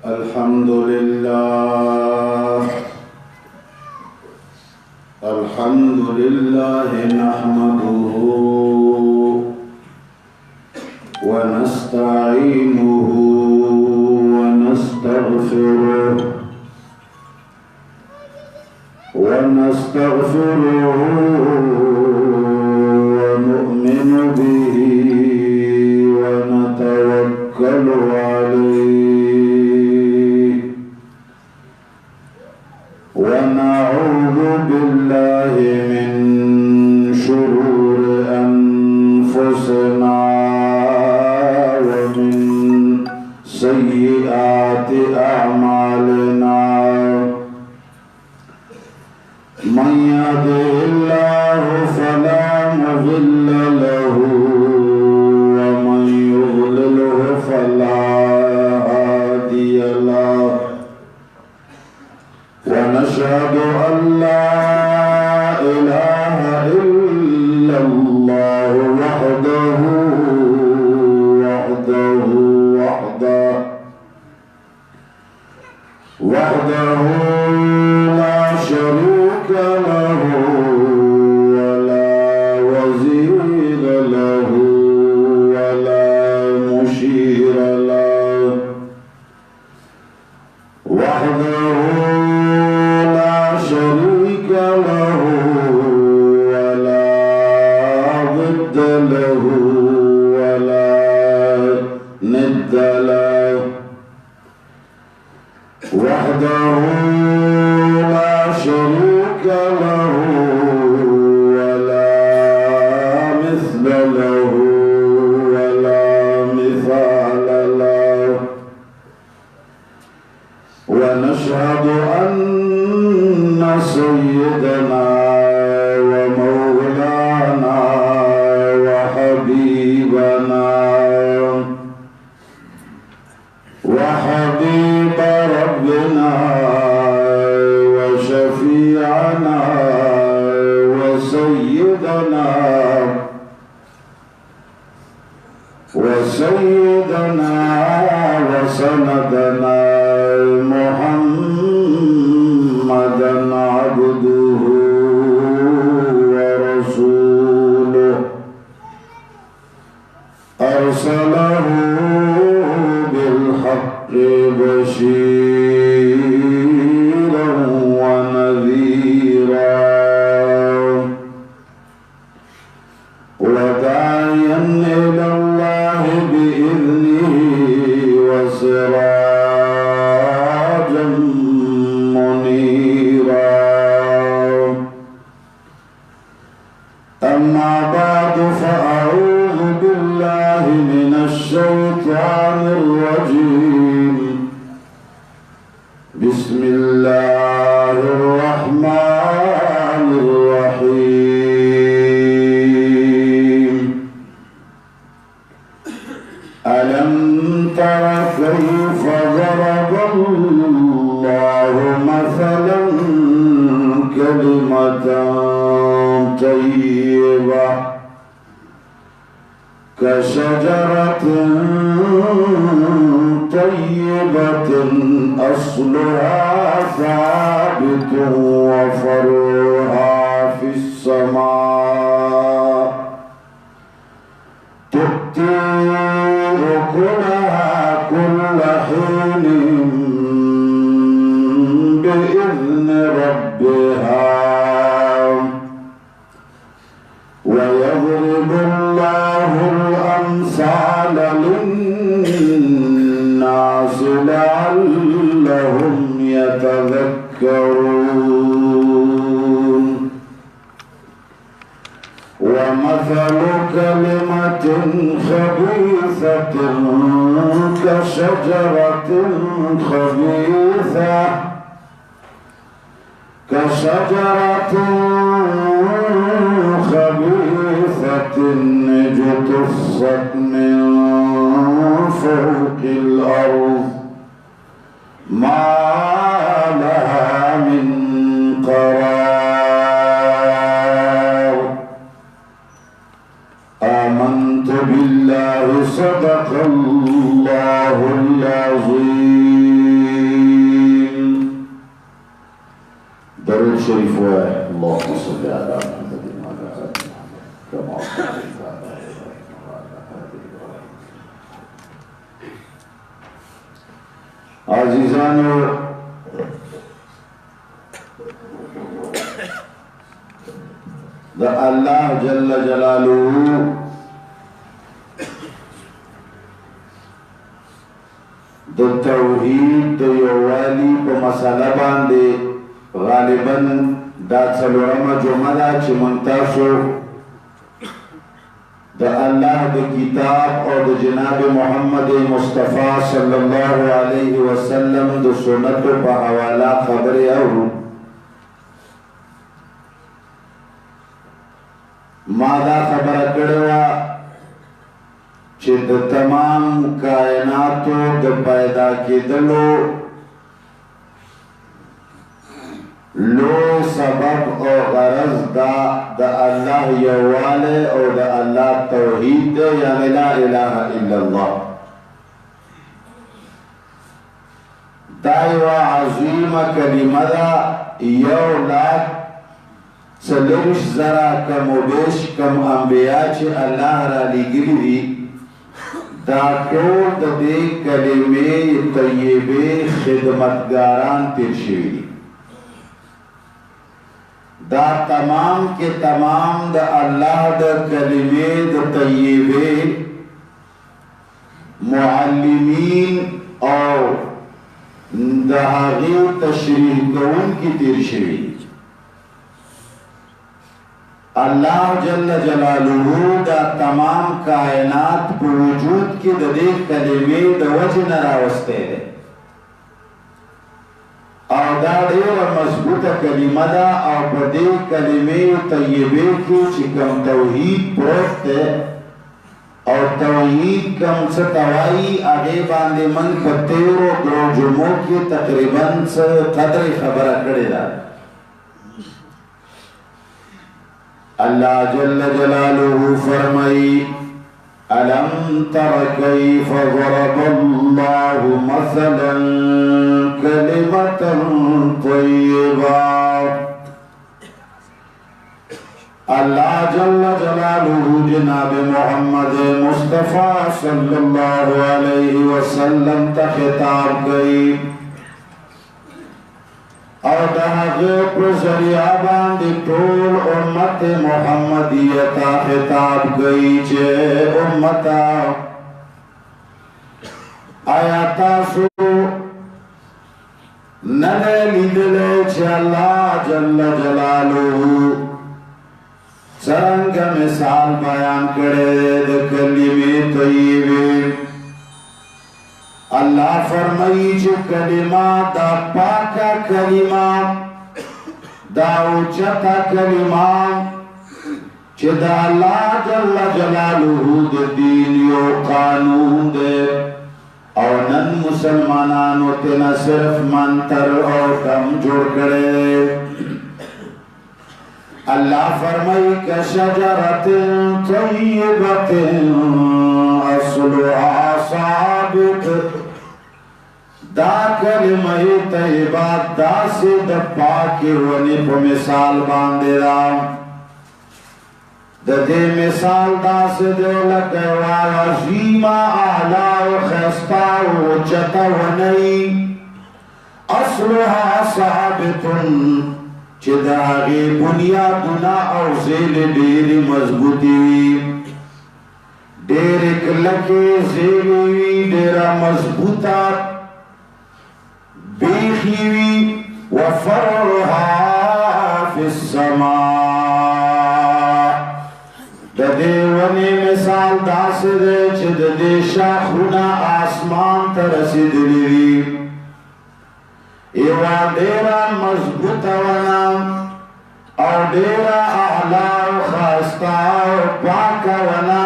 الحمد لله نحمده ونستعينه ونستغفره ونؤمن به ونتوكل عليه ونعوذ بالله من شرور أنفسنا ومن سيئات أعمالنا من يهده الله فلا مضل له ومن يضلله فلا هادي له ونشهد أن لا إله إلا الله وحده لا شريك له ولا وزير له ولا مشير له وحده لا شريك له ولا ضد له ولا ند له وحده لا شريك له ولا مثل له ولا مثال له ونشهد أن سيدنا ومولانا وحبيبنا وحبيب ربنا وشفيعنا وسيدنا وسندنا محمدا عبده ورسوله أرسله بالحق بشيرا ونذيرا وداعيا إلى الله بإذنه وسراجا منيرا أما بعد فأعوذ بالله من الشيطان الرجيم بسم الله الرحمن الرحيم ألم تر كيف ضرب الله مثلا كلمة طيبة كشجرة طيبة أصلها ثابت وفرعها في السماء تؤتي أكلها كل حين بإذن ربها ويضرب الله الأمثال للناس لعلهم يتذكرون ومثل كلمة خبيثة كشجرة خبيثة اجتثت من فوق الأرض ما لها من قرار آمنت بالله صدق الله العظيم شوية اللهم صل على محمد وعلى آل محمد كما صليت على إبراهيم وعلى آل إبراهيم. عزیزانو دا اللہ جل جلالہ دا توحید دا یوالی پا مسئلہ باندے غالباً دا څلورمه جمعه ده چې موږ تاسو د الله د کتاب او د جناب محمد مصطفی صلی الله علیه وسلم د سنتو په حواله خبرې اورو. ما دا خبره کړې وه چې د تمام کائناتو د پیدا کېدلو لو سبب او غرض دا اللہ یواله او دا اللہ توحید دے یعنی لا الہ الا اللہ. دا یو عظیم کلمه دا یو لاک څلوېښت زره کم و بیش کم انبیا چې الله را لیږلي دي دا ټول د دې کلمې طیبې خدمتګاران تیر شوي دي. دا تمام کے تمام دا اللہ دا کلمے دا طیبے معلمین اور دا حقیق تشریح کون کی تیر شوی. اللہ جل جلالہ دا تمام کائنات پر وجود کی دا دے کلمے دا وجہ نراوستے دے او دا ډیره مضبوطه کلمه ده او په دې کلمې طیبې کې چې کوم توحید پروت دی او توحید کوم څه ته وایي هغې باندې موږ په تېرو درو جمعو کې تقریبا څه قدرې خبره کړې ده. الله جل جلاله فرمایي ألم تر كيف ضرب الله مثلا كلمة طيبة. اللہ جل جلالہ جناب محمد مصطفیٰ صلی اللہ علیہ وسلم تا خطاب گئی اور دہاغے پر ذریعہ باندی طول امت محمدیتا خطاب گئی چھے امتا آیاتا سو ننے لیدلے چھے اللہ جل جلالہ سرنگ مثال بیان کرے دے کلمے طیبے. اللہ فرمائی چھے کلمہ دا پاکا کلمہ دا اوچتا کلمہ چھے دا اللہ جل جلالہ دے دین یو قانون دے اور نن مسلمانانو تینا صرف منتر اور کم جوڑ کرے. اللہ فرمائی کہ شجرت طیبت اصلها ثابت. دا کلمہ طیبہ دا سے دا پاکی ونی پا مثال باندے دا دا دے مثال دا سے دے لکے والا عظیمہ اعلیٰ و خیستہ و چتا ونی اصلها ثابتن چه داغی بنیادنا او زیل دیر مضبوطی وی دیر کلکی زیلی وی دیر مضبوطا بیخی وی وفرها فی السماء. دا دے ونی مثال دا سے دے چه دے شاخونا آسمان ترسیدلی وی ایوا دیرا مضبوط ونا او دیرا اعلا و خاستا و پاکا ونا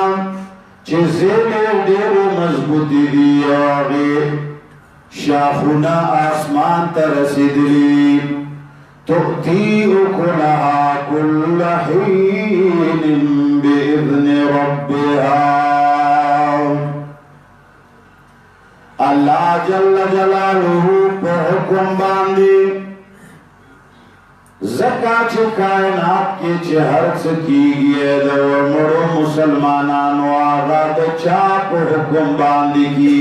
چه زیل دیر مضبوطی دی آغی شاخونا آسمان ترسیدلی تؤتی اکلها کل حین بإذن ربها. اللہ جل جلالہ پہ حکم باندی زکاة कायनात के चहर्च की गए दो मरो मुसलमानानो आगा द चाप हुकुम बांधी की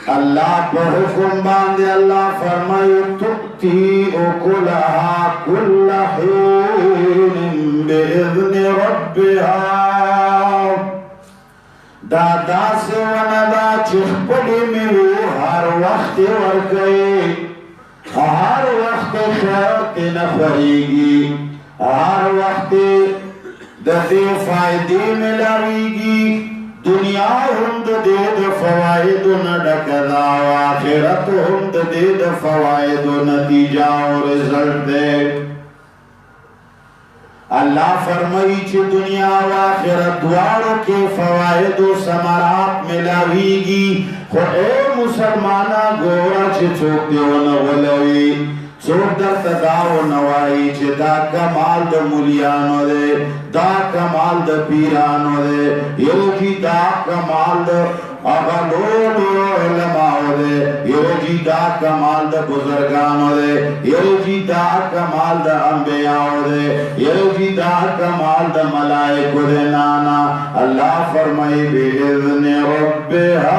अल्लाह पर हुकुम बांधे अल्लाह फरमाए तुक्ति उकुलहा कुल्ला हीन बिइज़्नि रब्बिहा दादा से वनदा चिखपड़ी में वो हर वक्त वर गए हर वक्त खैर नफरेगी हर वक्त दे फायदे मिलावेगी दुनिया हम दे फवायद न डकदा आखिरत हम दे फवायद नतीजा और रिजल्ट दे अल्लाह फरमाई ची दुनिया व आखिरत द्वारों के फवायद व समारात मिलावीगी खो ए मुसलमाना गोरा ची चोक देव नवलवी चोक दर तदाव नवाई ची दा कमाल द मुलियानो दे दा कमाल द पीरानो दे योगी दा कमाल द अगलोडो उलमाओ दे योगी दा कमाल द बुजुर्गानो दे योगी दा कमाल द अंबियाओ दे योगी दा कमाल द मलाइको दे नाना अल्लाह फरमाई बिइज़्नि रब्बिहा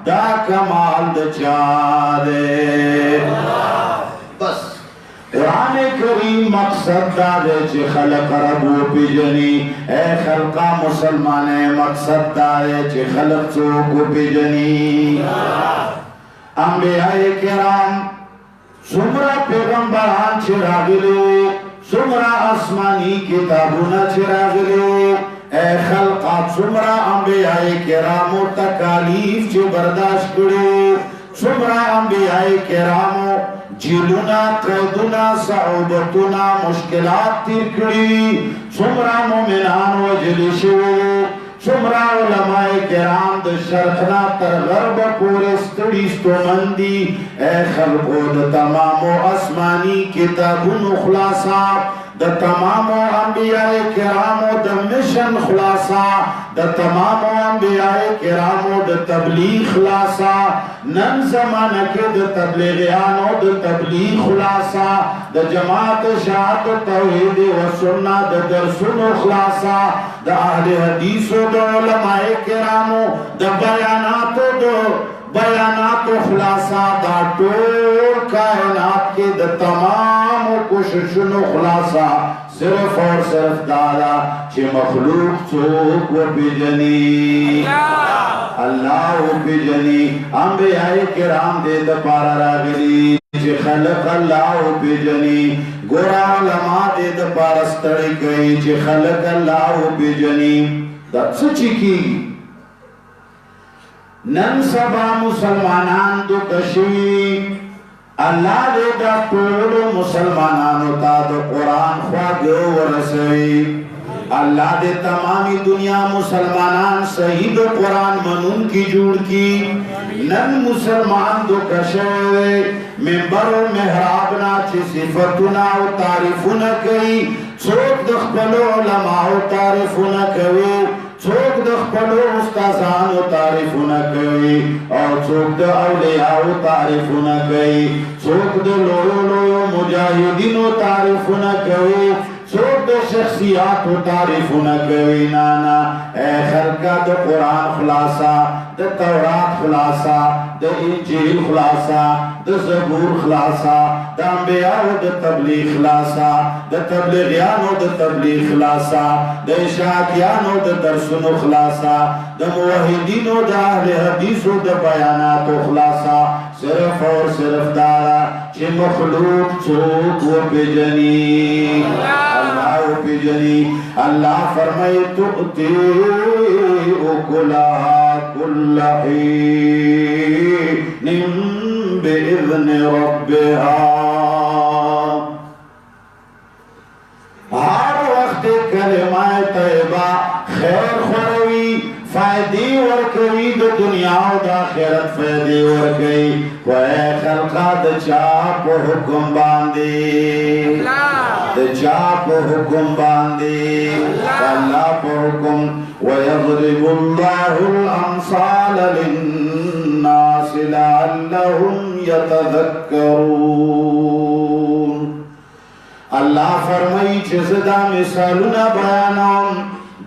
दा कमाल द चादे बस कुरान करीम मकसद दादे चे खलक रबो पिजनी ए खलका मुसलमाने मकसद दादे चे खलक चोको पिजनी अंबियाए किराम सुमरा पैगंबरान चिरागले सुमरा आसमानी किताबुना चिरागले ए खलका सुमरा अंबियाए किरामो तकालीफ चे बर्दाश्त करे सुमरा अंबियाए किरामो जिलुना क़ैदुना सऊबतुना मुश्किलात तीर करी सुमरा मोमिनान वजलिशो सुमरा उलमाए किराम द शर्खना तर गर्ब पूरे स्तड़ी स्तोमंदी ए खल्को द तमामो आसमानी किताबुन खुलासा द तमामो अंबियाए किरामो द मिशन खुलासा द तमामो अंबियाए किरामो द तबलीग खुलासा नन ज़माना के द तबलीगियानो द तबलीग खुलासा द जमात शाहत तौहीद व सुन्नत द दरसुन खुलासा द अहले हदीस द उलमाए किरामो द बयानात खुलासा दा टोल कायनात के द तमाम कोशिशों खुलासा सिर्फ और सिर्फ दादा चे मखलूक चोक व बिजनी अल्लाह व बिजनी अंबियाए किराम दे द पारा रागली चे खलक अल्लाह व बिजनी गोरा उलमा दे द पारा स्तड़ी गई चे खलक अल्लाह व बिजनी द सच्ची की नन सबा मुसलमानान दो कशी अल्लाह दे दा टोलो मुसलमानान ता दो कुरान ख्वागो वरसवी अल्लाह दे तमामी दुनिया मुसलमानान सही दो कुरान मनून की जुड़ की नन मुसलमान दो कशे मिंबर और मेहराब ना ची सिफतुना व तारीफुना कई चोक दखपलो उलमा व तारीफुना कई चोक दखपलो उस्ताजान व तारीफुना कई और चोक द औलिया व तारीफुना कई चोक द लोयो मुजाहिदीन व तारीफुना कई चोक द शख्सियात व तारीफुना कई नाना ए खलका द कुरान खुलासा द तौरात खुलासा द इंजील खुलासा द ज़बूर खुलासा द अंबिया द तबलीग खुलासा द तबलीगियान द तबलीग खुलासा द इशातियान द दरसुन खुलासा द मुवहिदीन द अहले हदीस द बयानात खुलासा सिर्फ और सिर्फ दारा चे मखलूक चोक व बेजनी अल्लाह व बेजनी अल्लाह फरमाए तुअती उकुला कुल्ला हीन बिइज़्नि रब्बिहा हर वक्त कलिमा तैयबा खैर खुरवी फायदे और कई द दुनिया व आखिरत फायदे और कई कोई खलका द चाप हुक्म बांधे द चाप हुक्म बांधे अल्लाह पर हुक्म व यज़रिबुल्लाहुल अमसाल लिन्नास लअल्लहुम يتذكرون. اللہ فرمائی چیزدہ مثالنا بیانام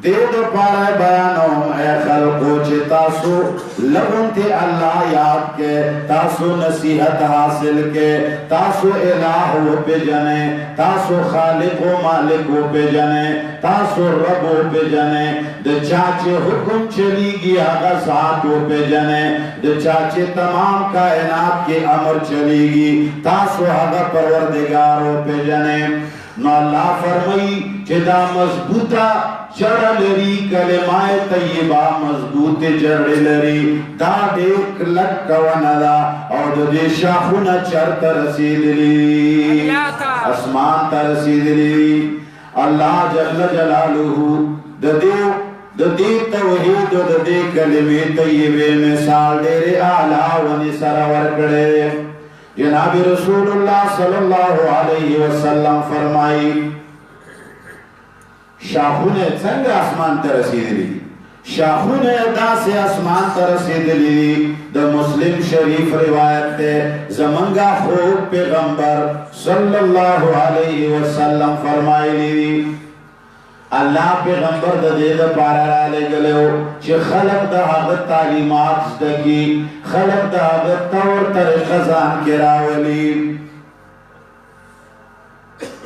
دید پارے بیانام اے خلقو چی تاسو لگن تی اللہ یاد کے تاسو نصیحت حاصل کے تاسو الہو پہ جنے تاسو خالق و مالک و پہ جنے تاسو رب و پہ جنے د چاچے حکم چلی گی آغا ذات و پہ جنے د چاچے تمام کائنات کے امر چلی گی تاسو آغا پروردگار و پہ جنے. نو اللہ فرمائی چدا مضبوطا جڑ لری کلمہ طیبہ مضبوط جڑ لری دا دیکھ لک وندا اور دے شاخونا چر ترسید لی اسمان ترسید لی. اللہ جل جلالہ دے توحید و دے کلمہ طیبے مثال دیر اعلیٰ و نصر ورکڑے. جناب رسول اللہ صلی اللہ علیہ وسلم فرمائی شاخون سنگ آسمان ترسید لی شاخون ادا سے آسمان ترسید لی. دا مسلم شریف روایت تے زمانگا خوب پیغمبر صلی اللہ علیہ وسلم فرمائی لی اللہ پیغمبر دا دید پارا را لے گلے ہو چی خلق دا حقت تعلیمات زدگی خلق دا حقت طور طریقہ زان کے راولی.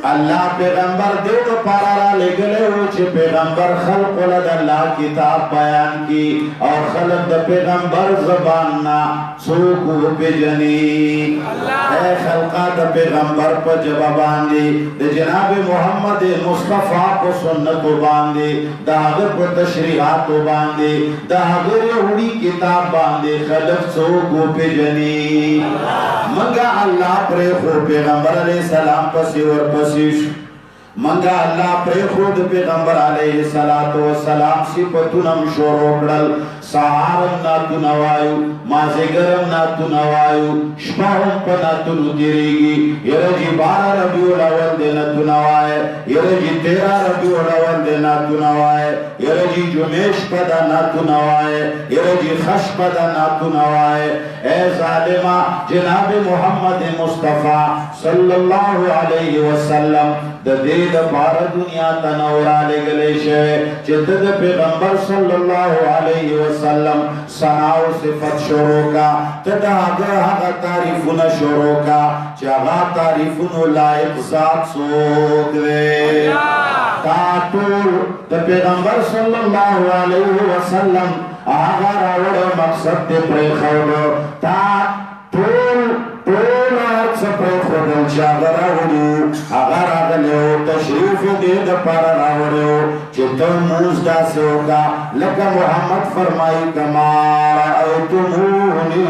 اللہ پیغمبر دید پارا را لے گلے ہو چی پیغمبر خلق ولد اللہ کتاب بیان کی اور خلق دا پیغمبر زباننا سوکو پی جنی. اے خلقہ دا پیغمبر پا جبا باندی دا جناب محمد مصطفیٰ کو سنت باندی دا حضر پر تشریحات باندی دا حضر یہودی کتاب باندی خلق سوکو پی جنی. منگا اللہ پر خو پیغمبر علیہ السلام پسی ور پسیش منگا اللہ پر خود پیغمبر علیہ السلام صفتنم شروع سہارم ناتو نوائیو مازگرم ناتو نوائیو شپاہم پا ناتو ندیریگی یرجی 12 ربیع الاول دے ناتو نوائے یرجی 13 ربیع الاول دے ناتو نوائے یرجی جمیش پدا ناتو نوائے یرجی خش پدا ناتو نوائے. اے ظالمہ جناب محمد مصطفیٰ صلی اللہ علیہ وسلم دا دید پارا دنیا تنورا لے گلے شے چدد پیغمبر صلی اللہ علیہ وسلم سناو صفت شروع کا تدا آگا تعریفون شروع کا چاگا تعریفون لائق ذات سوک دے تا طول دا پیغمبر صلی اللہ علیہ وسلم آگا راوڑ مقصد دے پرے خودو تا طول سپر خودل چاگر راوڑیو اگر آگلیو تشریف دید پر راوڑیو چیتا موز دا سے ہوگا لکا محمد فرمائی کمار آئیتمونی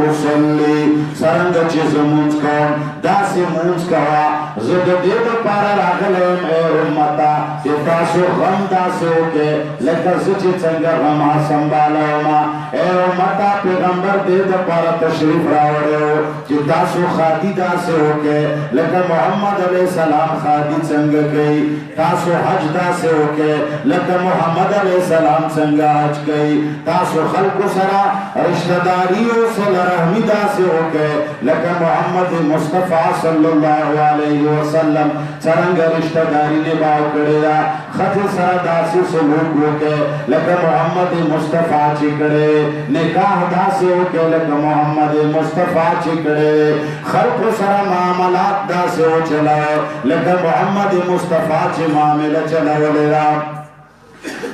اسلی سرنگ چیز موز کون دا سے موز کوا زد دید پر راگلیم اے امتا چیتا سو غم دا سے ہوگے لکا سچی چنگر غمہ سنبالا ہوما اے امتا پیغمبر دید پر تشریف راوڑیو چیتا سو خادی دا سے ہوکے لکہ محمد علیہ السلام خادی سنگ گئی تاسو حج دا سے ہوکے لکہ محمد علیہ السلام سنگ حج گئی تاسو خلق سرا رشتہ داریوں سے لرحمی دا سے ہوکے لکہ محمد مصطفیٰ صلی اللہ علیہ وسلم سرنگ رشتہ داری نے باو کرے دا خط سرا دا سے سلوک ہوکے لکہ محمد مصطفیٰ چکڑے نکاح دا سے ہوکے لکہ محمد مصطفیٰ چکڑے خلق سرا معاملات دا سے ہو چلاؤ لکہ محمد مصطفیٰ چی معاملہ چلاؤ لیرا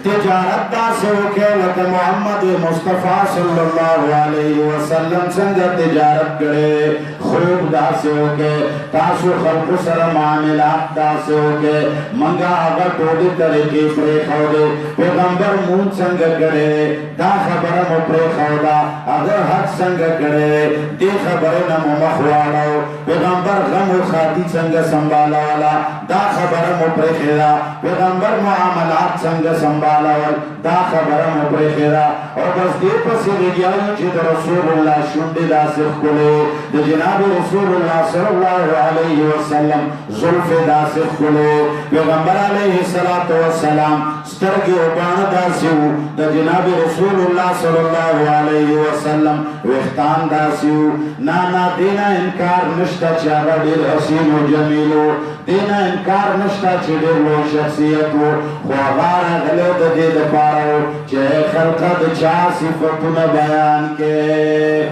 تجارت دا سے ہو کے لکہ محمد مصطفیٰ صلی اللہ علیہ وسلم سنگ تجارت کرے خوب دا سے ہو کے تاسو خلق سر معاملات دا سے ہو کے منگا آگا ٹوڑی طریقی پرے خودے پیغمبر مون سنگ کرے دا خبرم پرے خودا اگر حق سنگ کرے دی خبرنم مخوارو پیغمبر غم و خاتی سنگ سنبالا والا دا خبرم پرے خیدا پیغمبر معاملات سنگ سنبالا حلال دا خبره مو پرېښې ده او بس دې پسې لګیایو چې د رسول الله شونډې داسې ښکلې د جناب رسول الله صلی الله علیه وسلم زلفې داسې ښکلې پیغمبر علیه الصلاة والسلام سترګې او باڼه داسې وو د جناب رسول الله صلی الله علیه وسلم ویښتان داسې وو نه دې نه انکار نشته چې هغه ډېر حسین و جمیل و دې نه انکار نشته چې ډېر لوی شخصیت و خو هغه راغلی د دې دپاره و چې خلقه د چا صفتونه بیان کړي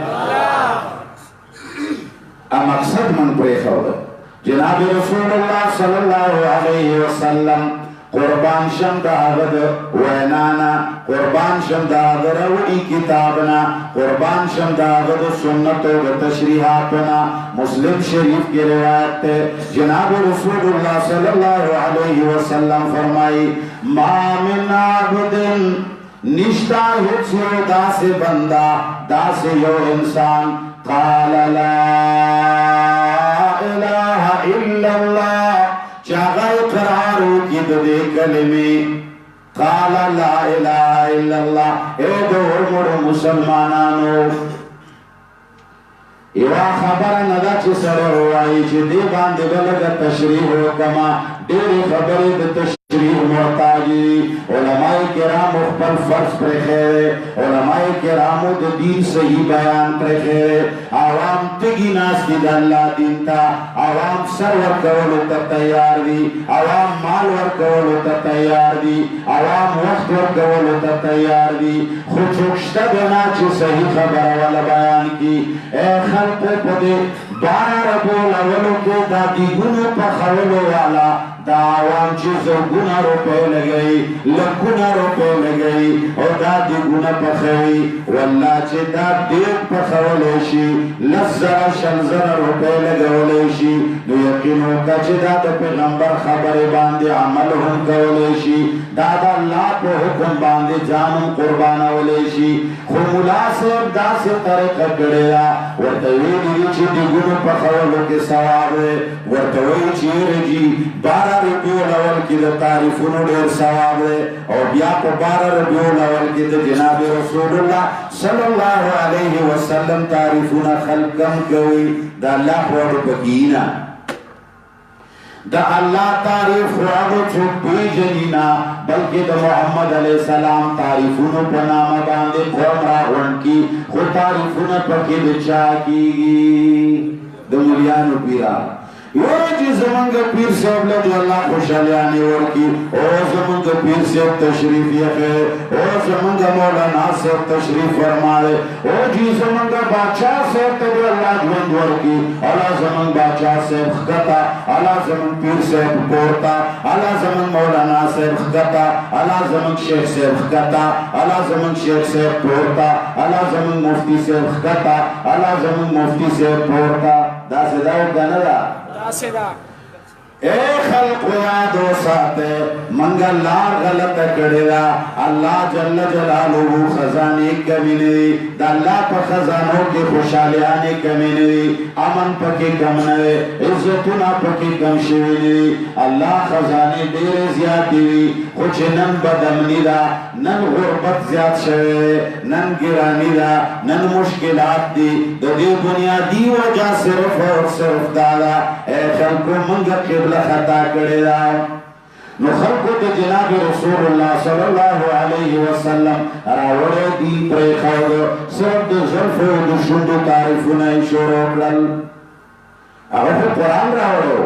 مقصد من پرېښوده جناب رسول الله صلی الله علیه وسلم قربان شم د هغه د وینا نه قربان شم د هغه راوړي کتاب نه قربان شم د هغه د سنتو د تشریحاتو نه مسلم شریف کی روایت ہے جناب رسول اللہ صلی اللہ علیہ وسلم فرمائی ما من عبد نشتا ہچو دا سے بندہ دا سے یو انسان قال لا الہ الا اللہ چاگا اقرارو کی دے کلمی قال لا الہ الا اللہ اے دو عمر مسلمانانو یوا خبره نه ده چې سره ووایي چې دې باندې به لږه تشریح وکړمه ډېرې خبرې د تشریح محتاج دي علماء کرامو خپل فرض پرېښی دی علماء کرامو د دین صحیح بیان پرېښی دی عوام تږي ناست دي د الله دین ته عوام سر ورکولو ته تیار دي عوام مال ورکولو ته تیار دي عوام وخت ورکولو ته تیار دي خو څوک شته دی نه چې صحیح خبره وله بیان کړي خلقو پدے 12 ربیع الاول کے دا دیگونو پخولو والا دا عوام چیزو گنا روپے لگئی لکونا روپے لگئی او دا دیگونا پخوئی واللہ چی دا دیگ پخولیشی لزر شلزر روپے لگولیشی نو یقینو کا چی دا دا پیغمبر خبر باندے عمل ہم کولیشی دا دا اللہ پہ حکم باندے جانم قربانولیشی خو ملاسب دا سے طریقہ کڑیا ورطویلی چی دیگونو پخولو کے ثواب ہے ورطویلی چی رجی 12 ربیع الاول کی دا تعریفونو دیر ثواب ہے اور بیا کو 12 ربیع الاول کی دا جناب رسول اللہ صلی اللہ علیہ وسلم تعریفونا خلقم کوئی دا اللہ خوڑ بکینا دا اللہ تعریف خوڑو چھوٹ بی جنینا بلکہ دا محمد علیہ السلام تعریفونو پنامہ باندے قوم راغن کی خود تعریفونو پکی بچا کی گی دا ملیانو پیرا یو جی زمانگا پیر صاحب لدی اللہ خوشحالیانی ورکی او زمانگا پیر صاحب تشریف یخے او زمانگا مولانا صاحب تشریف فرمائے او جی زمانگا باچاہ صاحب تدی اللہ جوند ورکی اللہ زمان باچاہ صاحب خطا اللہ زمان پیر صاحب پورتا اللہ زمان مولانا صاحب خطا اللہ زمان شیخ صاحب خطا اللہ زمان شیخ صاحب پورتا اللہ زمان مفتی صاحب خطا اللہ زمان مفتی صاحب پورتا دا صداو گنرہ اے خلق یادو ساتے منگا لار غلط کردہ اللہ جل جلالہ خزانے کمی نوی دا اللہ پا خزانوں کی خوشحالیانے کمی نوی امن پکی کم نوی عزتنا پکی کم شوی نوی اللہ خزانے دیر زیاد دیوی خوچ نن بدمنی دا نن غربت زیاد شوی نن گرانی دا نن مشکلات دی دا دی بنیادی وجہ صرف اور صرف دادا اے خلقو منگا قبلہ خطا کرے دا نو خلقو دا جناب رسول اللہ صلی اللہ علیہ وسلم راوڑے دین پر خود صرف دا ظرف و دا شند تعریفونائی شروع لل اگر قرآن راوڑو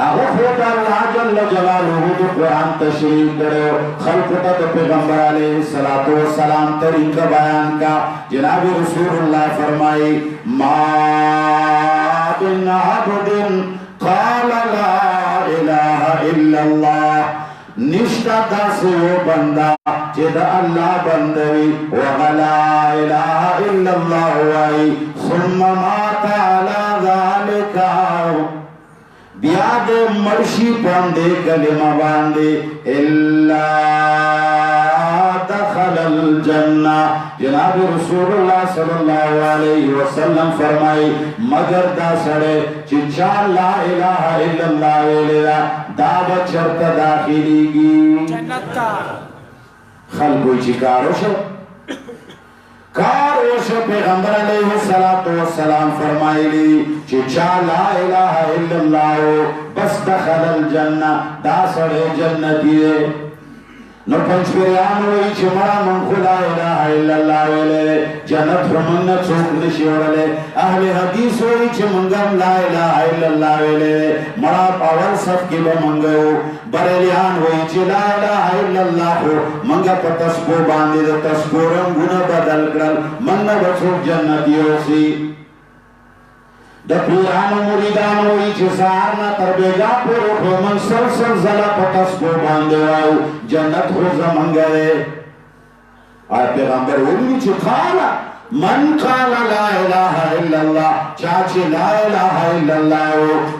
اگر خود اللہ جل جلالہ دا قرآن تشریف کرے خلقو دا پیغمبر علیہ السلام طریقہ بیان کا جناب رسول اللہ فرمائی ما بن عبد قال لا الہ الا اللہ نشتا دا سیو بندہ چیدہ اللہ بندوی وغلا الہ الا اللہ وائی ثم مات علی ذالکا بیاد مرشی پاندے کلمہ باندے اللہ دخل الجنہ جناب رسول اللہ صلی اللہ علیہ وسلم فرمائی مگر دا سڑے چچا لا الہ الا اللہ ویلہ دا بچرت داخلی گی جنت تا खल्को चिकारोशो कारोशो पैगंबर अलैहिस्सलाम फरमाइली चिचा ला इलाहा इल्लल्लाह बस दखलल जन्ना दासरे जन्नती न पंचपेरियान वही चमड़ा मन खुला इलाहा इल्लल्लाह वेले जन्नत भ्रमण चौक निशिवले अहले हदीस वही चमंगम ला इलाहा इल्लल्लाह वेले मड़ा पावर सब के मंगो बरेलियान वही ला इलाहा इल्लल्लाह मंगा तस्बो बांधे तस्बो रंग गुना बदल कर मन बसो जन्नतियों सी दपियान मुरीदान वही चिसार ना तरबेगा पुरो मन सर जला तस्बो बांधे वाओ जन्नत हो जमंगरे आय पैगंबर वही चिखाला मन काला ला इलाहा इल्लल्लाह चाचे ला इलाहा इल्लल्लाह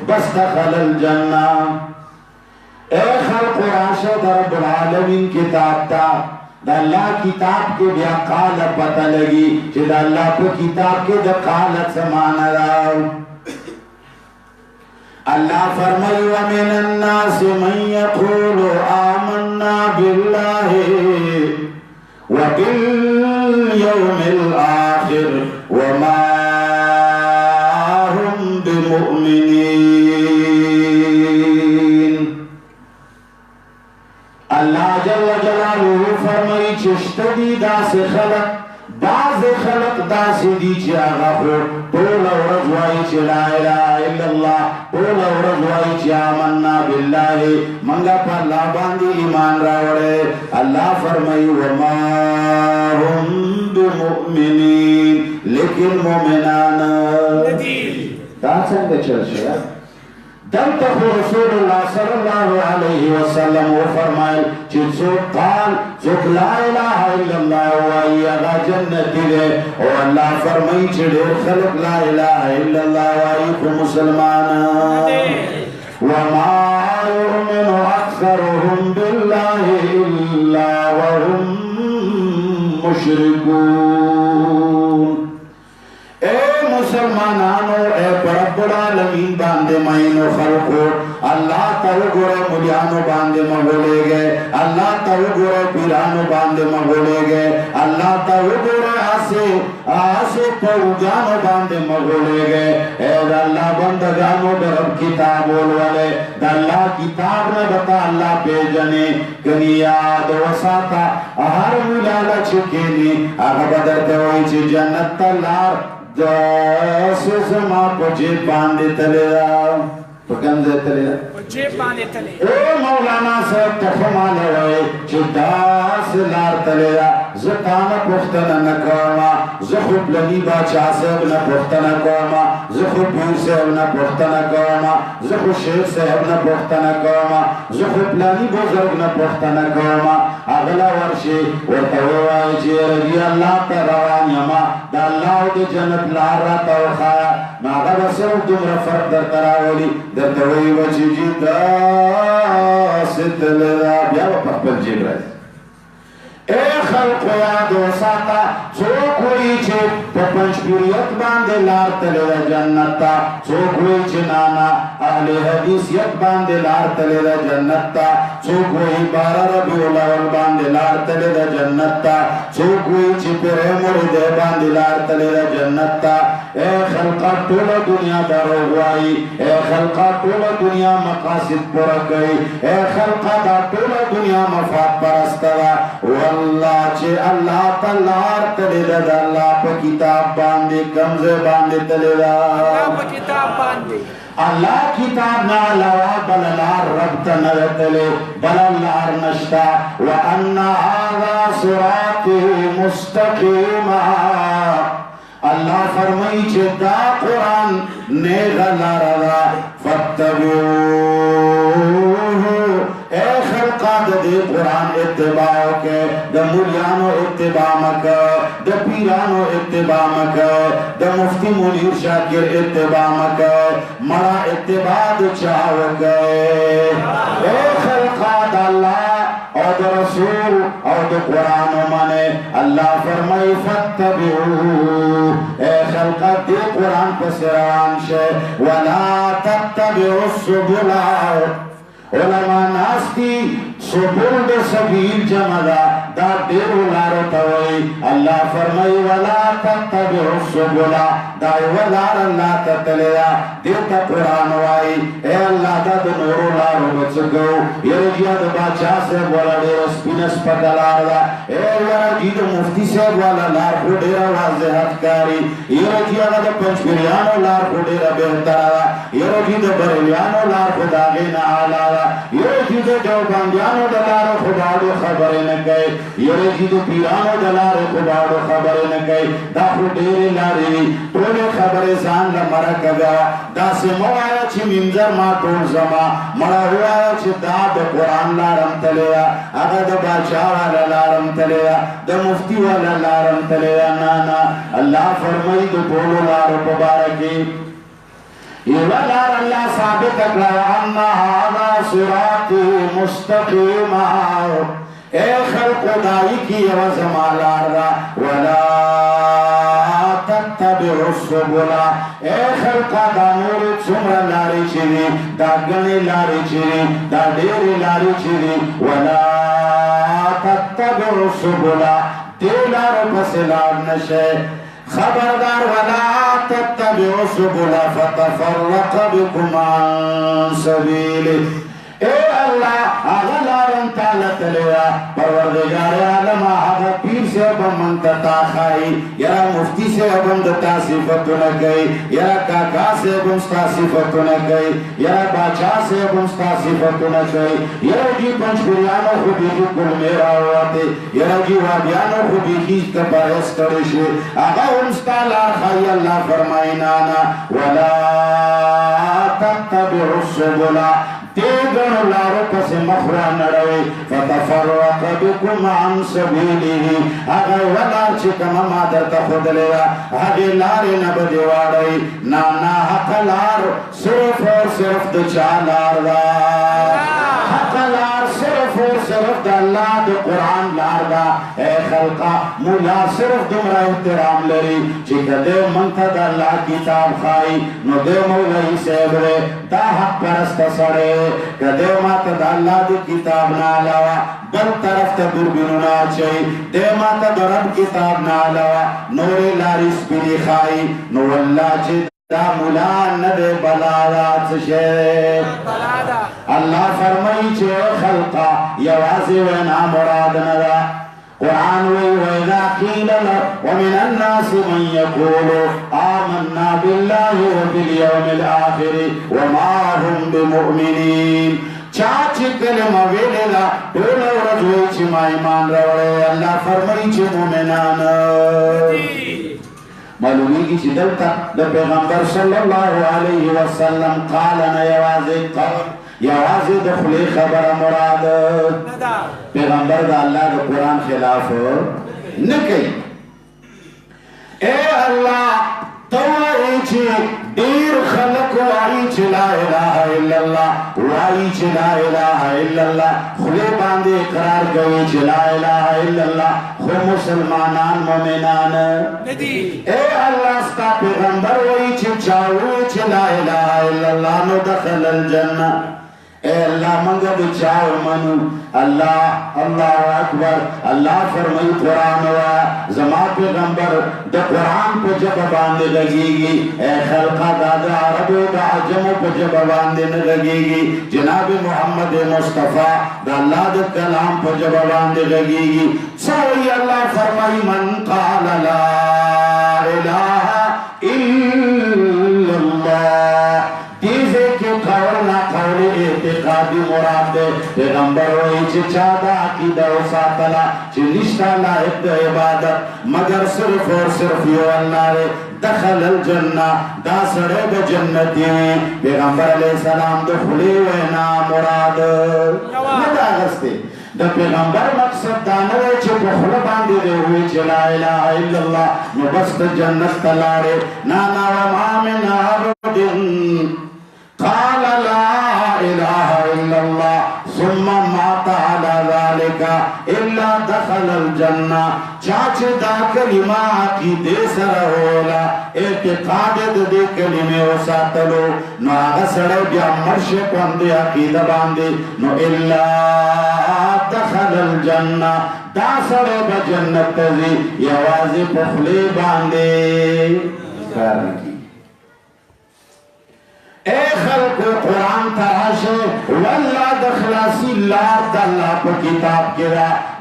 बस दखलल जन्ना ए खल्क़ राशिद रब्बुल आलमीन किताब ता अल्लाह किताब के बिया काल पता लगी कि अल्लाह को किताब के द कालत समान रहा अल्लाह फरमाई व मिनन नास मन यक़ूलु आमन्ना बिल्लाहि व बिल यौमिल आखिर व मा हुम बिमुमिनीन। अल्लाह जल्ल जलालुहु फरमाई चिश्तदी दास खलक बाज खलक दास दी चागा हो तोला रजवाई चला इलाहा इल्लल्लाह तोला रजवाई आमन्ना बिल्लाहि मंगा पर ला बांधी ईमान रावड़े अल्लाह फरमाई व मा हुम बिमुमिनीन लेकिन मोमिनान दासन के चर्चा दल तक रसूलुल्लाह सल्लल्लाहु अलैहि वसल्लम वो फरमाए जिसो काल जो ला इलाहा इल्लल्लाह व या जन्नती है और अल्लाह फरमाई चढ़े खलक ला इलाहा इल्लल्लाह व को मुसलमान व मा युमिनु अक्सरुहुम बिल्लाहि इल्ला व हुम मुशरिकून। ए मुसलमानानो ए रब्बुल आलमीन बांधे माइनो खल्को अल्लाह तव गोरे मुलियानो बांधे मगोले गए अल्लाह तव गोरे पीरानो बांधे मगोले गए अल्लाह तव गोरे आसे पौजानो बांधे मगोले गए ए अल्लाह बंदगानो रब किताब वाले अल्लाह किताब ने बता अल्लाह बेजने कनिया दोसाता हर मुलाला छिकेनी आगा बदरते होई जन्नत तलार जैसे समा पचे बांधे तलेरा पकन दे तलेरा पचे बांधे तले ए मौलाना साहब तफमाले रहे चिदास लार तलेरा ज़ताना पुख्तन न कोमा ज़खुब लगी बाचा साहब न पुख्तन कोमा ज़खुब पीर साहब न पुख्तन कोमा ज़खुब शेख साहब न पुख्तन कोमा ज़खुब लगी बुजुर्ग न पुख्तन कोमा अगला वर्षे वतवाई जे रजी अल्लाह तरवान यमा अल्लाह दे जन्नत लारा तवखाया नागा बसर तुम रफर दर तरावली दर तवई बची जीता सितलरा बिया पपल जिब्राइल ए खल्क़ याद वसाता जो कोई छे पंचपुरियत बांधे लार तले जन्नता जो कोई छे नाना अहले हदीसियत बांधे लार तले जन्नता जो कोई 12 रबीउल अव्वल बांधे लार तले जन्नता जो कोई छे पेरे मुरीदे बांधे लार तले जन्नता ए खल्क़ा टोला दुनिया दरोगवाई ए खल्क़ा टोला दुनिया मकासिद पूरा गई ए खल्क़ा दा टोला दुनिया मफाद परस्तवा अल्लाह चे अल्लाह तलार तले दा अल्लाह पे किताब बांधे कमजे बांधे तले दा अल्लाह पे किताब बांधे अल्लाह किताब ना अलावा बललार रब तनर तले बललार नश्ता व अन्ना हाज़ा सिराती मुस्तकीमा अल्लाह फरमाई चे दा कुरान ने गलारा फत्तबिऊहु ए खल्क़ा दे कुरान इत्तिबाओ के द मुलियानो इत्तिबा मक द पीरानो इत्तिबा मक द मुफ्ती मुनीर शाकिर इत्तिबा मक मरा इत्तिबा द चाव गए ए खल्क़ा द अल्लाह और द रसूल और द कुरान माने अल्लाह फरमाई फत्तबिऊहु ए खल्क़ा दे कुरान पर सिरान शे वला तत्तबिउस सुबुला उलमा नास्ती सुबुल दे सबील जमदा دا دیرو لارو توئی اللہ فرمائی ولا تتبعوا السبل دا ولار اللہ تتلیا دیتا قرآن وائی اے اللہ دا نورو لارو بچگو یرجیا دا باچا سے بولا دیر سپینس پتلار دا اے یرجی دا مفتی سے بولا لار کو دیر واضحت کاری یرجیا دا پنچپریانو لار کو دیر بہتر دا یرجی دا بریلیانو لار کو داغین آلا دا یرجی دا جوباندیانو دا لارو خداو خبریں نکے یرجی دا پیرانو دا لارو خداو خبریں نکے دا خو دیر لاری تولی خبر زان لمرک گا دا سے موایا چی منظر ما طول زما مرا ہوا چی دا قرآن لارم تلیا اگا دا باچا والا لارم تلیا دا مفتی والا لارم تلیا نانا اللہ فرمائی دا بولو لارو پبارکی یہ لار اللہ ثابت اکلا انا هذا صراطی مستقیما اے خلق دائی کی وزمالار دا ولا تتبعوا السبل اے خلقا دا نور سمر لاری چیری دا گنی لاری چیری دا دیر لاری چیری ولا تتبعوا السبل دیلار پسلار نشے خبردار ولا تتبعوا السبل فتفرق بكم عن سبیلہ اے اللہ اغلارن تعالیٰ تلیا پروردگار عالم آغا پیر سے ابن منتتا خائی یرا مفتی سے ابن دتا صفتو نگئی یرا کاکا سے ابن ستا صفتو نگئی یرا باچا سے ابن ستا صفتو نگئی یرا جی پنچ بریانو خوبی کی کل میرا ہوتے یرا جی وادیانو خوبی کی کپارس کرشو آغا انستا لار خائی اللہ فرمائنانا ولا تتبعوا السبل تیگن لارو پس مخرا نڑوی فتفرق بکم عن سبیلی اگر ولار چکم مادر تخود لیا اگر لاری نبجواری نانا حق لار صرف اور صرف دچا لار دا حق لار صرف اور صرف دا اللہ دا قرآن لار دا اے خلقا مولا صرف دمرا احترام لری چکہ دے منتا دا اللہ کتاب خائی نو دے مولی سیبرے دا حق پرست سڑے کدے ماتا دا اللہ دی کتاب نا علاوہ بل طرف تا دربینو نا چاہی دے ماتا دا رب کتاب نا علاوہ نور لاری سپینی خائی نو اللہ چی دا ملان ندے بلادات شے اللہ فرمائی چھے خلقا یوازی وینا مراد ندا قرآن وَإِذَا قِيلَ لَهُمْ وَمِنَ النَّاسِ مَنْ يَقُولُ آمَنَّا بِاللَّهِ وَبِالْيَوْمِ الْآخِرِ وَمَا هُمْ بِمُؤْمِنِينَ چاچی کلمہ ویلیلا دولو رجوئی چی ما ایمان روڑے اللہ فرمائی چی مومنان معلومی کی چی دلتا دا پیغمبر صلی اللہ علیہ وسلم قالنا یوازی قول یوازی دخلی خبر مراد پیغمبر دا اللہ دا قرآن خلاف نکی اے اللہ تو آئی چی دیر خلق آئی چی لا الہ الا اللہ وائی چی لا الہ الا اللہ خلی باندے اقرار گئی چی لا الہ الا اللہ خو مسلمانان مومنان اے اللہ ستا پیغمبر وائی چی چاوی چی لا الہ الا اللہ نو دخل الجنہ اے اللہ منگا بچاو منو اللہ اللہ اکبر اللہ فرمائی قرآن ہوا زما پیغمبر دا قرآن پہ جب باندے لگی گی اے خلقہ دادا عربو دا عجمو پہ جب باندے لگی گی جناب محمد مصطفیٰ دا اللہ دا کلام پہ جب باندے لگی گی سوئی اللہ فرمائی من قال لا الہ الا اللہ دیزے کی قولنا قول اعتقادی مراد دے پیغمبر وہی چی چادا عقیدہ و ساتلا چی نشتا لائق دے عبادت مگر صرف اور صرف یو اللہ رے دخل الجنہ دا سڑے دا جنتی پیغمبر علیہ السلام دخلی وینا مراد مدہ غستے دا پیغمبر مقصد دانوے چی پخل باندے دے ہوئی چی لا الہ الا اللہ نبست جنت تلارے نانا وما من عبد قال لا إله إلا الله ثم مات على ذلك الا دخل الجنه چاچ دا کلمه عقیده سره ولا اعتقاد دې کلمه او ساتلو نو هغه سره بیا مرشه باندې عقیده باندې نو الا دخل الجنه دا سره به جنت ته یوازې په خلی باندې کار کوي اے خلق قرآن تراشه والله د خلاصی لار د الله په کتاب کې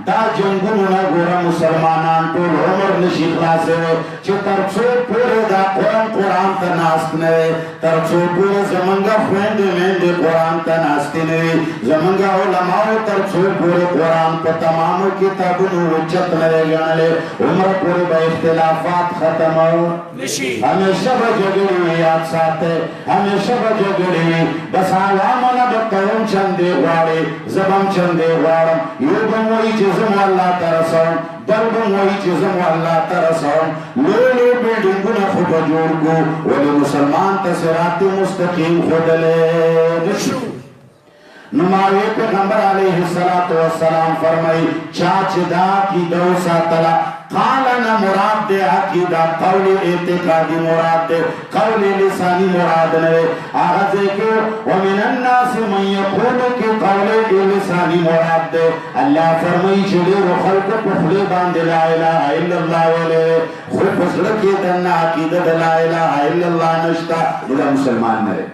دا جنگونه ګوره مسلمانان ټول عمر نشي خلاصوي چې تر څو پورې دا قرآن ته ناست نه وي تر څو پورې زمونږ خویندې میندې قرآن ته ناستې نه وي زمونږ علماو تر څو پورې قرآن په تمامو کتابونو حجت نه دی ګڼلی عمر پورې به اختلافات ختم نشي همیشه به جګړې وي یاد ساتئ همیشه به جګړې وي بس عوامو نه به قوم چندې غواړي زه به هم چندې غواړم یو به م وایي چې زه مو الله ته رسوم بل به م وایي چې زه مو الله ته رسوم لوی لوی بلډینګونه خو به جوړ کړو ولې مسلمان ته صراط مستقیم ښودلی نشو نو ماوی پیغمبر علیه السلام فرمائی چاچ دا عقیدہ ساتلا قالنا مراد دے عقیدہ قول اعتقادی مراد دے قول لسانی مراد نوے آغازے کہ ومن الناس من یقول کہ قول لسانی مراد دے اللہ فرمائی چلے و خلق پخلے باندے لا الہ الا اللہ والے خود پسلکی دن عقیدہ لا الہ الا اللہ نشتا بلا مسلمان نرے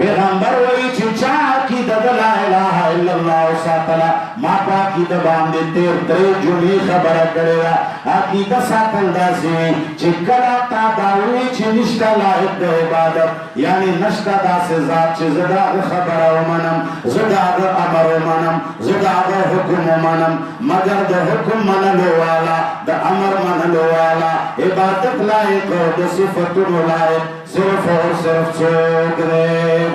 پیغمبر وی چې چا عقیده د لا اله الا الله ساتله ما په عقیده باندې تیر درې جمعې خبره کړې وه عقیده ساتل داسې چې کله تا دا ووایي چې نشته لایق د عبادت یعنی نشته داسې ذات چې زه د هغه خبره ومنم زه د هغه امر ومنم زه د هغه حکم ومنم مګر د حکم منلو والا د امر منلو والا عبادت لایق او د صفتونو لایق صرف اور صرف څوک دی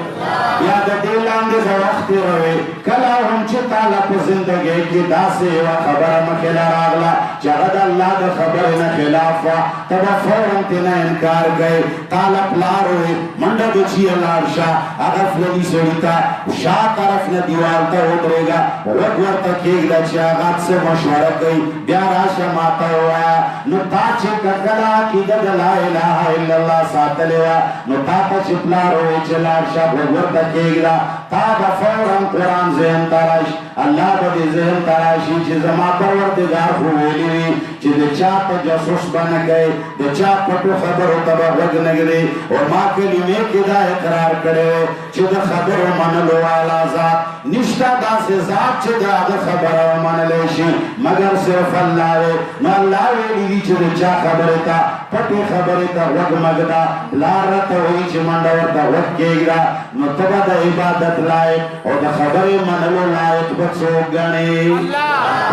یا د دې لاندې د وخت تېروي کله هم چې تعالی په زندګۍ کې داسې یوه خبره مخې له راغله چې هغه د الله د خبرې نه خلاف وه ته به فورا ترې نه انکار کوې تعالی پلار وي منډه بچیه لاړ شه هغه فلاني سړي ته شا طرف نه دیوال ته ودرېږه غوږ ورته کېږده چې هغه څه مشوره کوي بیا راشه ماته ووایه نو تا چې کله عقیده د لا اله الا الله ساتلې وه نو تا ته چې پلار ووایي چې لاړ شه غوږ ورته کېږده تا به فورا قرآن ذهن ته راشي الله به دې ذهن ته راشي چې زما پروردګار خو ویلي وي چې د چا تجسس به نه کوي د چا پټو خبرو ته به غوږ نه ږدي او ما کلمې کې دا اقرار کړی و چې د خبرو منلو والا ذات نشته داسې ذات چې د هغه خبره ومنلی شي مګر صرف الله دی نو الله ویلي دي چې د چا خبرې ته پټې خبرې ته غوږ مه ږده لار راته وایي چې منډه ورته غوږ کېږده نو ته به د عبادت لایق او د خبرې منلو لایق به څوک ګڼې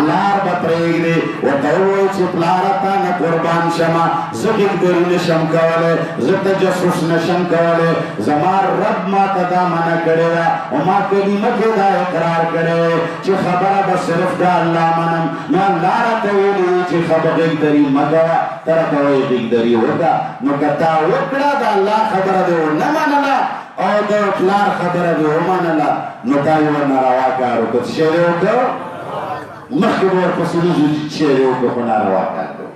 لار به پرېږدې ورته ووایي چې پلاره تا نه قربان شمه زه غېږدري نشم کولی زه تجسس نشم کولی زما رب ما ته دا منع کړې ده او ما کلمه کې دا اقرار کړی چې خبره به صرف د الله منم نو الله راته ویلي چې غېږدري مه کوه ته راته وایي غېږدري وکړه نو که تا وکړه د الله خبره دې ونه منله او د پلار خبره دې ومنله نو تا یوه ناروا کار وکړه څه شی دې وکړه مخکې به ورپسې وځو چې څه یې وکړه خو ناروا کار وکړه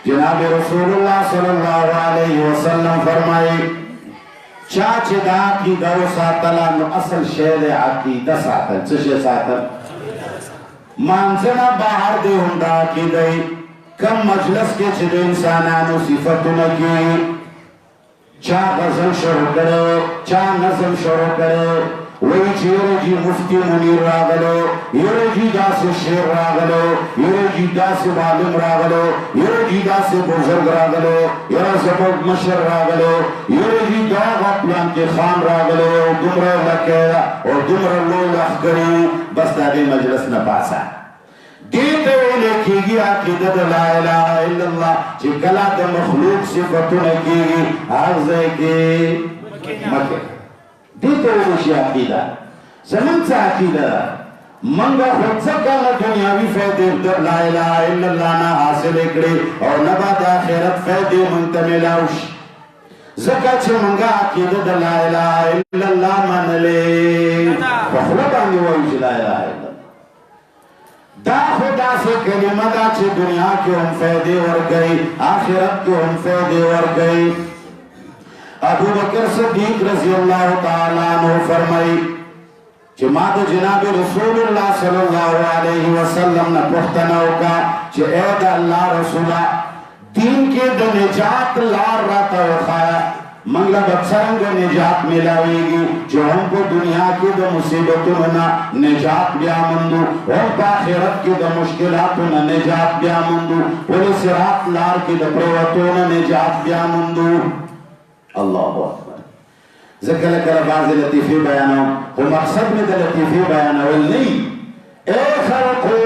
جناب رسول الله صلی الله علیه وسلم فرمایي چا چې دا عقیده وساتله نو اصل شی دی عقیده ساتل څه شی ساتل مانځه نه بهر دی هم دا عقیده کم مجلس کې چې د انسانانو صفتونه کېږي چا غزل شروع کړی چا نظم شروع کړی وی چې یره جي مفتی منیر راغلو یره جي داسې شعر راغلو یره جي داسې معلم راغلو یره جي داسې بزرګ راغلو یره زموږ مشر راغلو یره جي دا پلان کې خان راغلو دومره لکه او دومره لوی لښکرې بس د هغې مجلس نه پاسه دې ته ویلی کېږي عقیده د لا اله الا الله چې کله د مخلوق صفتونه کېږي هر ځای کې مکې دې ته ویلی شي عقیده زموږ څه عقیده ده موږ خو څه کله دنیاوي فایدې د لا اله الا الله نه حاصلې کړې او نه به د آخرت فایدې موږ ته میلاو شي زکا چه منگا عقیده دا لا الہ الا اللہ من لے فخلبانی ویج لا الہ الا دا خدا سے کلمہ دا چه دنیا کے ہم فیدے ورگئی آخرت کے ہم فیدے ورگئی ابو بکر صدیق رضی اللہ تعالیٰ عنہ فرمائی چه ما دا جناب رسول اللہ صلی اللہ علیہ وسلم نا پختنو کا چه اے دا اللہ رسولہ دین کے دا نجات لار راتا وخایا منگلا بکسرنگ نجات ملاوی گی جو ہم کو دنیا کی دا مصیبتوں نا نجات بیا مندو ہم پا آخرت کی دا مشکلاتوں نا نجات بیا مندو پولی صراط لار کی دا پروتوں نا نجات بیا مندو اللہ اکبر ذکر لکر بعض لطیفی بیانوں وہ مقصد میں دا لطیفی بیانوں نہیں اے خلقو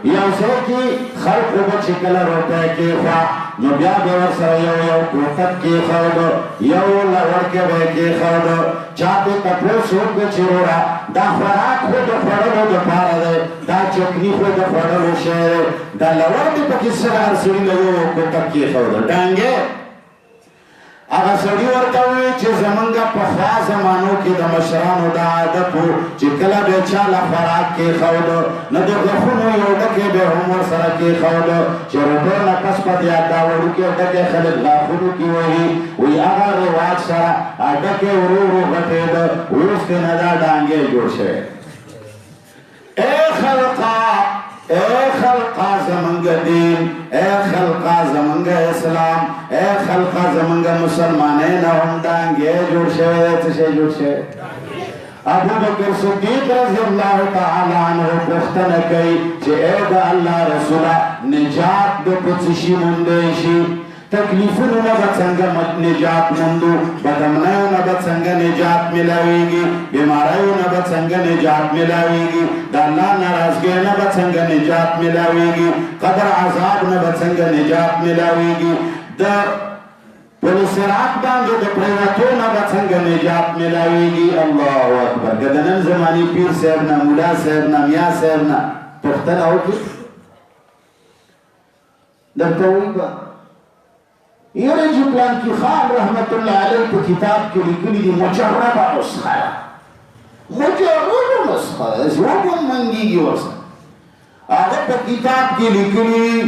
یوزے کی خلقو بچی کلر ہوتا ہے کی خواہ نو بیا بیور سر یو کوتک کی خود یو لور کے بے کی خود چاہتے تپو سوک کے چرورا دا خوراک خود خوڑلو دا پارا دے دا چکنی خود خوڑلو شہر دا لور دی پا کس سر سری لگو کوتک کی خود ڈانگے اگا سڑی ورکا ہوئی چه زمانگا پخوا زمانوں کی دا مشرانو دا عادت ہو چه کلا بیچا لفراک کی خود ندو غفونو یودکے بے عمر سرکی خود چه روپے نقص پا دیا داورو کی ادکے خلق غافونو کی وہی اگا رواج سرا ادکے ورورو غٹے دا ویستے ندا ڈانگے جوشے اے خلقا زمانگ دین اے خلقا زمانگ اسلام اے خلقا زمانگ مسلمانین ہم ڈانگے جوڑ شے ابو بکر صدیق رضی اللہ تعالی عنہ پختن کئی چے اے دا اللہ رسولہ نجات دو پتشی مندیشی تکلیفون نبت سنگا نجات مندو بدمنیو نبت سنگا نجات ملاوی گی بیماریو نبت سنگا نجات ملاوی گی دا اللہ نرازگی نبت سنگا نجات ملاوی گی قدر عذاب نبت سنگا نجات ملاوی گی دا پولیسرات باندو دا پریواتو نبت سنگا نجات ملاوی گی اللہ اکبر گدنن زمانی پیر سیبنا مولا سیبنا میاں سیبنا پختن آو کی در توئی با یہ جو پلان کی خان رحمت اللہ علیہ کو کتاب کے لکلی دی مجربہ نسخہ مجربہ نسخہ زوبن منگی گی ورسا آگا پا کتاب کی لکلی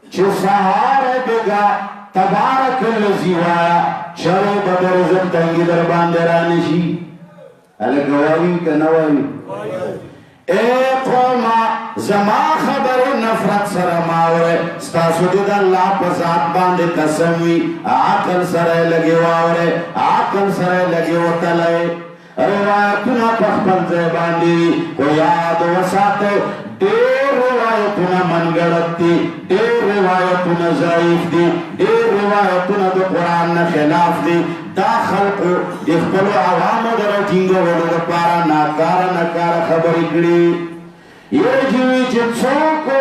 چو سہار بگا تبارک اللذی وایا چرے بدر زم تنگی در باندرانشی علی گواری کا نوائی اے قوما زما خبر نفرت سر ماورے ستاسو دید اللہ پسات باندے قسمی عقل سرے لگے واورے عقل سرے لگے وطلے روایتنا پخپل زیباندی کو یاد وساتے دیر روایتنا منگڑت دی دیر روایتنا ضعیف دی دیر روایتنا دو قرآن خلاف دی دا خلق اخبرو عوام در جنگو ودر پارا ناکارا خبری کری یہ جوی جنسوکو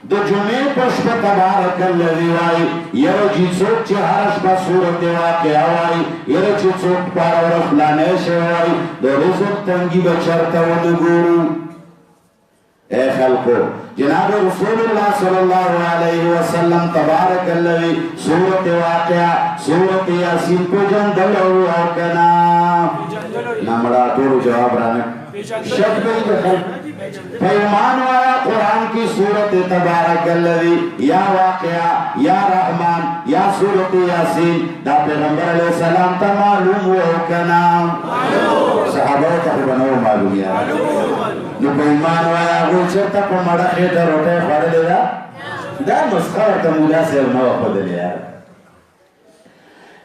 دو جمعی پشپ تبارک اللذی وائی یہ جنسوک چی حرش با صورت واقع آوائی یہ جنسوک پارا ورف لانیش وائی دو رزق تنگی بچرتا ونگورو اے خلقو جناب رسول اللہ صلی اللہ علیہ وسلم تبارک اللذی صورت واقعہ صورت یاسین کو جندلو اوکنا نمڑا دور جواب رانک شک بھئی دخل فیمان وایا قرآن کی صورت تبارک اللذی یا واقعہ یا رحمان یا صورت یاسین دا پیغمبر علیہ السلام تا معلوم اوکنا صحابہ تقریبا معلوم یا نو پیمان وایا گل چرتا پا مڑا خیٹا روٹے خوڑے لے دا نسخہ ورطا مولا سیب نو خود لیا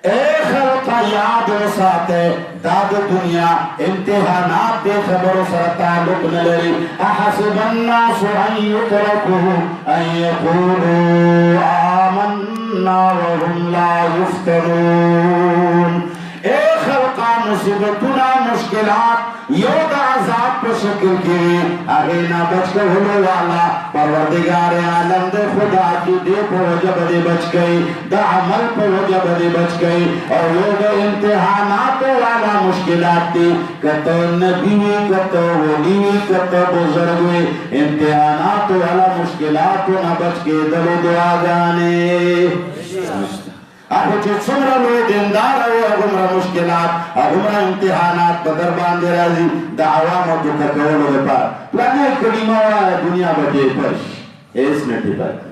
اے خلقا یاد و ساتے داد دنیا امتحانات دے خبر سر تعلق نلری احسب الناس ان یترکو ان یقولوا آمنا وهم لا یفتنون اے خلقا مصیبتنا مشکلات یو دا عذاب پر شکل کی اگینا بچ کر ہلو والا پروردگار عالم دے خدا کی دے پر وجب دے بچ گئی دا عمل پر وجب دے بچ گئی اور یو دا امتحانات والا مشکلات دی کتو نبیوی کتو ولیوی کتو بزرگوی امتحانات والا مشکلات نہ بچ کے دل دعا جانے اخو چې څومره لوی دیندار او هغومره مشکلات هغومره امتحانات په در باندې راځي د عوامو دوکه کولو لپاره پلانې کلمه وایه دنیا به دې پش هیڅ نه دې پاتې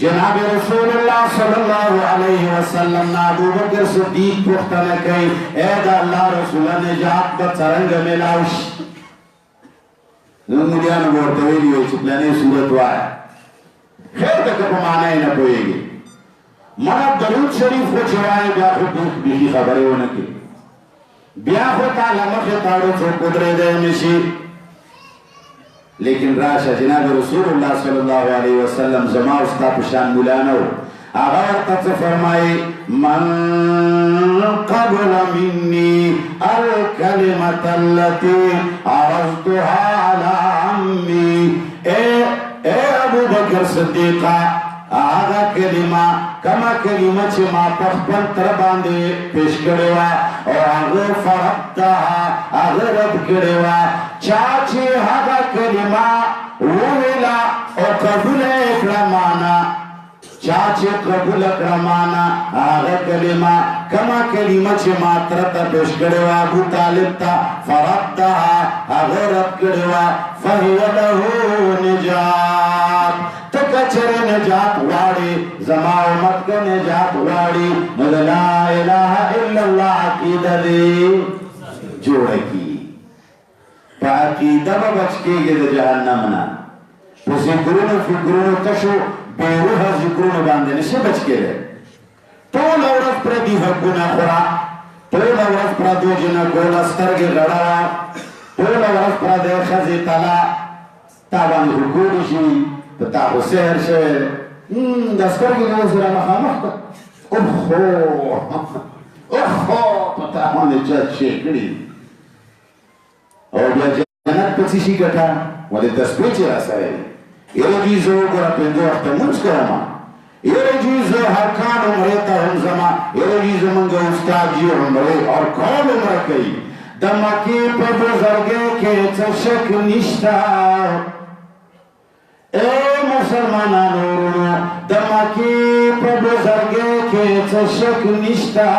جناب رسول الله صلی الله علیه وسلم نه ابوبکر صدیق پوښتنه کوي اے د الله رسوله نجات به څرنګه میلاو شي نو مریانو ورته ویلي وایي چې پلانې صورت وایه خیر ده که په معنی یې نه پوهېږي مړه درود شریف خو چې وایي بیا خو بیخي خبرې ونه کړي بیا خو تعالی مخې تاړو څوک ودرېدی نه شي لیکن راشه جناب رسول الله صلی الله علیه وسلم زما او ستا په شان مولا نه و هغه ورته څه فرمایي من قبل مني الکلمة التي عرضتها على عمي اے ابو بکر صدیقہ آغا کلمہ کما کلمہ چی ما پخپن تر باندے پیش کردوا اور آغا فرقتها آغا رد کردوا چاچی آغا کلمہ وویلا اور قبول اکرمانا چاچی قبول اکرمانا آغا کلمہ کما کلمہ چی ما ترتا پیش کردوا ابو طالب تا فرقتها آغا رد کردوا فہی لہو نجات کچر نجات واڑی زما امت کا نجات واڑی مد لا الہ الا اللہ عقیدہ دے جوڑ کی پا عقیدہ با بچ کے گئے دا جہنم نا پو ذکرون فکرون تشو بیروح ذکرون باندنے سے بچ کے رہے طول عورت پر دی حقنا خورا طول عورت پر دو جنہ گولا سترگ گڑا طول عورت پر دے خزی تلا تابانی حقوڑی شوی پتا خو سحر شوی د سترګې نه سره مخامخ کړه اوهو پتا باندې چت شي کړي او بیا جنت په څه شي ګټه ولې تسبیح چې راسره یره دې زه وګوره پنځه وخته مونځ کوم یره دې زه هر کال عمرې ته هم ځما یره دې زمونږ استاد یې عمرې او کال عمره کوي د مکې په بزرګۍ کې څه شک نشته اے مسلمانانو دمکی پا بزرگے کے تشک نشتا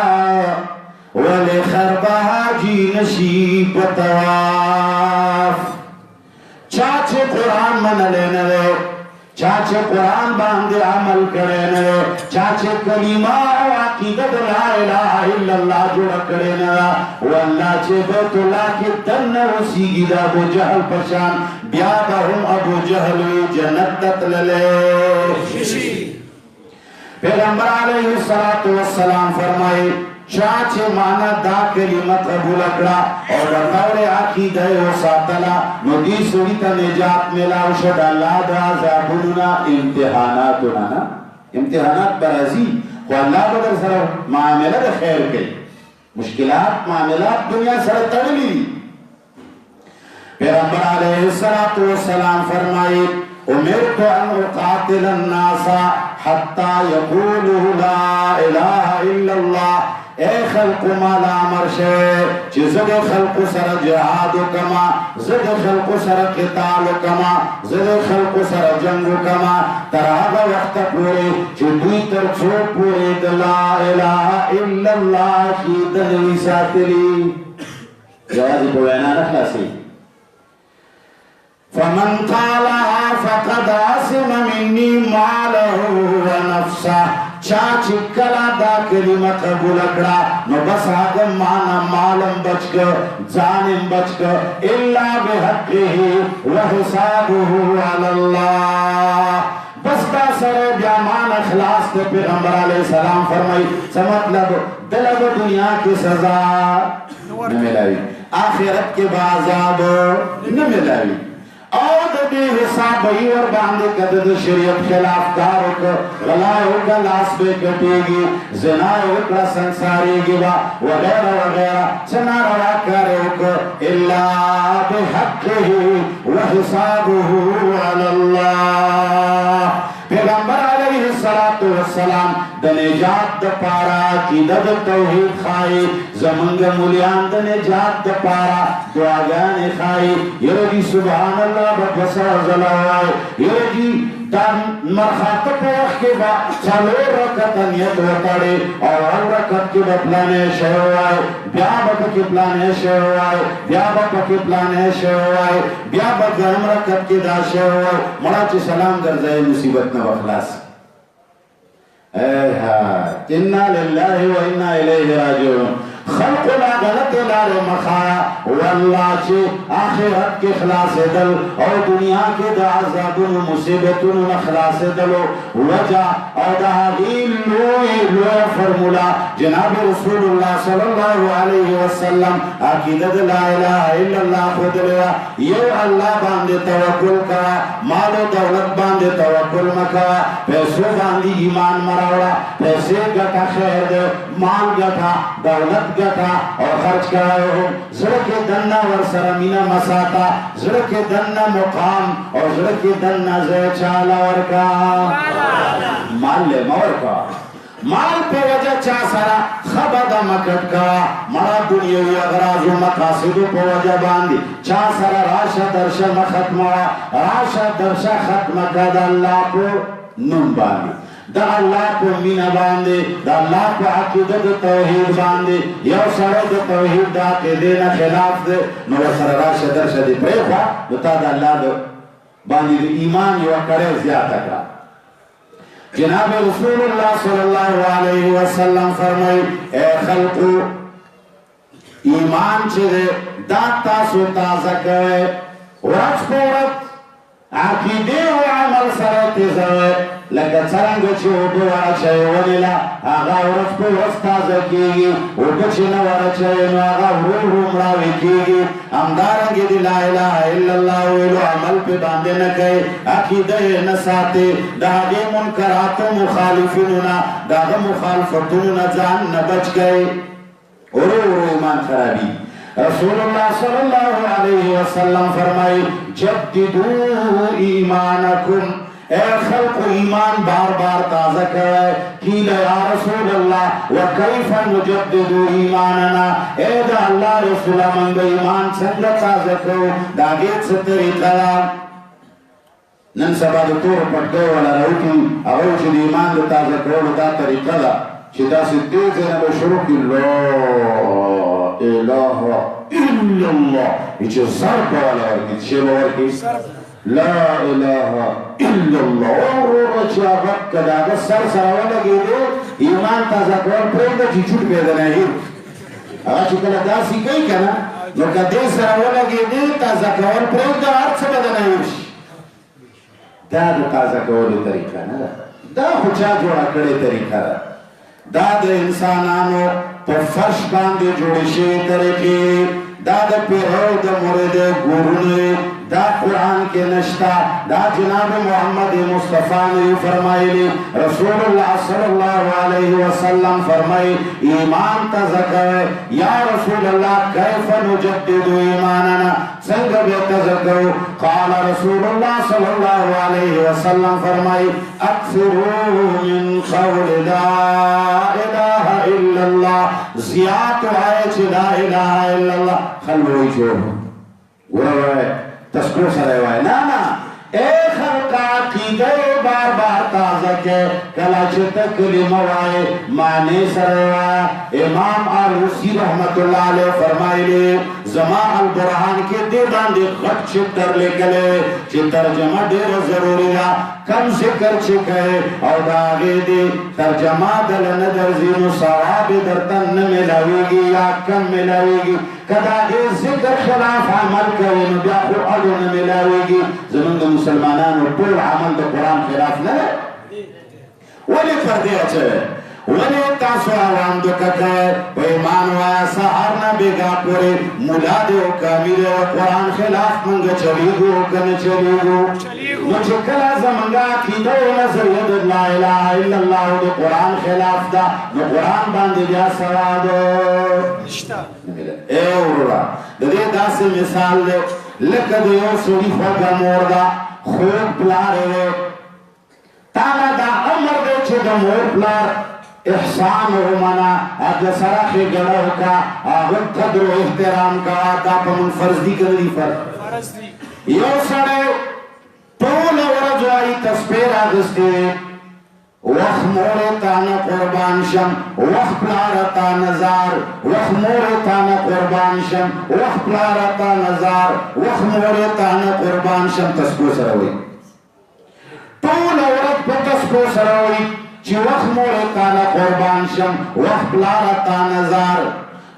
ولی خربہا جی نشیب تواف چاچے قرآن من لینے دے چاچے قرآن باندے عمل کرنے دے چاچے کلمہ و عقیدت لا الہ الا اللہ جوڑا کرنے دے واللہ چے بیت اللہ کی دن وسیگی دا ابو جہل پشان بیادا ہم ابو جہل جنت تتللے پیغمبر علیہ السلام فرمائے چاچے مانا دا کلمت قبول اکڑا اور بطور عقیدہ و ساتلا ندی سویتا نجات ملاو شد اللہ دا عذابنا امتحاناتنا امتحانات برازی و اللہ بدر سر معاملہ دا خیر کئی مشکلات معاملات دنیا سر تڑلی پیغمبر علیہ السلام فرمائے امرت ان اقاتل الناس حتی یقولوا لا الہ الا اللہ اے خلق مالا مرشے چی زد خلق سر جہاد کما زد خلق سر قتال کما زد خلق سر جنگ کما ترہا وقت پورے چی دوی ترچو پورے لا الہ الا اللہ کی دنوی ساتلی جوازی پوینا رکھلا سی فمن قالها فقد عصم مني ماله ونفسه چاچی کلا دا کلمہ قبول اکڑا نو بس آگم مانا مالم بچ کر جانم بچ کر اللہ بحقه وحسابه علی اللہ بس دا سر بیامان اخلاص تے پیغمبر علیہ السلام فرمائی سمطلب دلب دنیا کی سزا نمیلاوی آخرت کے بعذاب نمیلاوی او د دې حساب ای ور باندې کده د شریعت خلاف کار وکړ غلا او ګلاس به کټيږي زنا او کړه ਸੰساريږي وا وغيرها وغيرها سنا را کار وکړ الا بحقه وحسابه على الله پیغمبر علیہ السلام د نجات د پارا کی د توحید خای زمنګ مولیان د نجات د پارا دعاګانې خای یره دی سبحان الله بسا زلای یره دی دا مرخاته په وخت کې به څلور رکعته نیت وتړې او اول رکعت کې به پلانې شی ووایې بیا به پکې پلانې شی ووایې بیا به پکې پلانې شی ووایې بیا به دویم رکعت کې دا شی ووایې مړه چې سلام ګرځوي مصیبت نه به خلاص انا لله و انا الیه راجعون خلق لا غلط لار مخایا والله چې آخرت کې خلاصېدل او دنیا کې د عذابونو مصیبتونو نه خلاصېدلو وجه او د هغې لویه فرموله جناب رسول الله صلی الله علیه وسلم عقیده د لا اله الا الله ښودلې وه یو الله باندې توکل کوه مال و دولت باندې توکل مه کوه پیسو باندې ایمان مه راوړه پیسې ګټه خیر دی مال ګټه دولت ګټه او خرچ کوه زړه کې دننه ورسره مینه مه ساته زړه کې دننه مقام او زړه کې دننه ځای چاله ورکړه مال له مه ورکوه مال په وجه چا سره ښه بده مه ګډ کوه مړه دنیوي اغراضو مقاصدو په وجه باندې چا سره راشه درشه مه ختموه راشه درشه ختمه کړه د الله په نوم باندې د الله په مینه باندې د الله په عقیده د توحید باندې یو سړی د توحید د عقیدې نه خلاف دی نو ورسره راشه درشه دې پرېښوه نو تا د الله باندې د ایمان یوه کړۍ زیاته کړه جناب رسول الله صلی الله علیه وسلم فرمایي ای خلقو ایمان چې دی دا تاسو تازه کوئ ورځ په ورځ عقیدې او عمل سره تیزوئ لکه څرنګه چې اوبه واچوئ ونې له هغه ورځ په ورځ تازه کېږي اوبه چې نه واچوئ نو هغه ورو ورو مړاوې کېږي همدارنګې د لا اله الا الله ویلو عمل پې باندې نه کوي عقیده یې نه ساتي د هغې منکراتو مخالفینو نه د هغه مخالفتونو نه ځان نه بچ کوي ورو ورو ایمان خرابي رسول الله صلی الله علیه وسلم فرمایي جددوا ایمانکم اے خلق ایمان بار بار تازہ کرے قیل یا رسول اللہ وکیف نجدد ایماننا اے دا اللہ رسول من با ایمان سنگا تازہ کرو دا گیت سے طریقہ نن سبا دا طور پٹکو والا روکی اگر چی دا ایمان دا تازہ کرو دا طریقہ دا چی دا سی تیز ہے نبا شروع کی لا الہ الا اللہ یہ چی ضرب والا ورکی چی ورکی لا اله الا الله ورو چې هغه کدا سر سره ولګېدو ایمان تازه کول پرېږده چې چوټ پیدا نه وي هغه چې کله داسې کوي که نه نو که دې سره ولګېدې تازه کول پرېږده هر څه به درنه وشي دا د تازه کولو طریقه نه ده دا خو چا جوړه کړې طریقه ده دا د انسانانو په فرش باندې جوړې شوې طریقې دا د پیرو د مرید ګورونه دا قرآن کے نشتا دا جناب محمد مصطفیٰ نے فرمائی رسول اللہ صلی اللہ علیہ وسلم فرمائی ایمان تذکر یا رسول اللہ کیف نجدد ایماننا سنگ بے تذکر قال رسول اللہ صلی اللہ علیہ وسلم فرمائی اکثروا من قول لا الہ الا اللہ زیاد آئے لا الہ الا اللہ خلوی جو گوئے تسکو سره وای نه نه اے خلق عقیده بار بار تازه کې کله چې ته کلمه وایې معنی سره وایه امام آلوسی رحمت الله علیه فرمایلی زما البرهان کې دې باندې غټ چپټر لیکلی چې ترجمه ډېره ضروري ده کم ذکر چې کوې او د هغې دې ترجمه دله نه درځي نو ثواب یې درته نه میلاویږي یا کم میلاویږي که د هغې ذکر خلاف عمل کوي نو بیا خو اړو نه میلاویږي زمونږ د مسلمانانو ټول عمل د قرآن خلاف نه دی ولې پردې اچوئ ولې تاسو عوام دوکه کوئ په ایمان وایه سهار نه بېګا پورې ملا دی او کامي دی او قرآن خلاف موږ چلیږو که نه چلیږو نو چې کله زموږ عقیده او نظریه د لا اله الا الله د قرآن خلاف ده نو قرآن باندې بیا سواد ای وروره د دې داسې مثال دی لکه د یو سړي خوږه مور ده خوږ پلار یې تا نه دا امر دی چې د مور پلار احسان ومنه هغه سره ښېګڼه وکړه هغه قدر او احترام کوه دا په موږ فرض دي که نه دي فرض دي یو سړی ټوله ورځ جواری تسپیر آگستے وخ مورتانا قربان شم وخ پلارتا نظار وخ مورتانا قربان شم وخ پلارتا نظار وخ مورتانا قربان شم تسپو سروی طول ورد پا تسپو سروی چی وخ مورتانا قربان شم وخ پلارتا نظار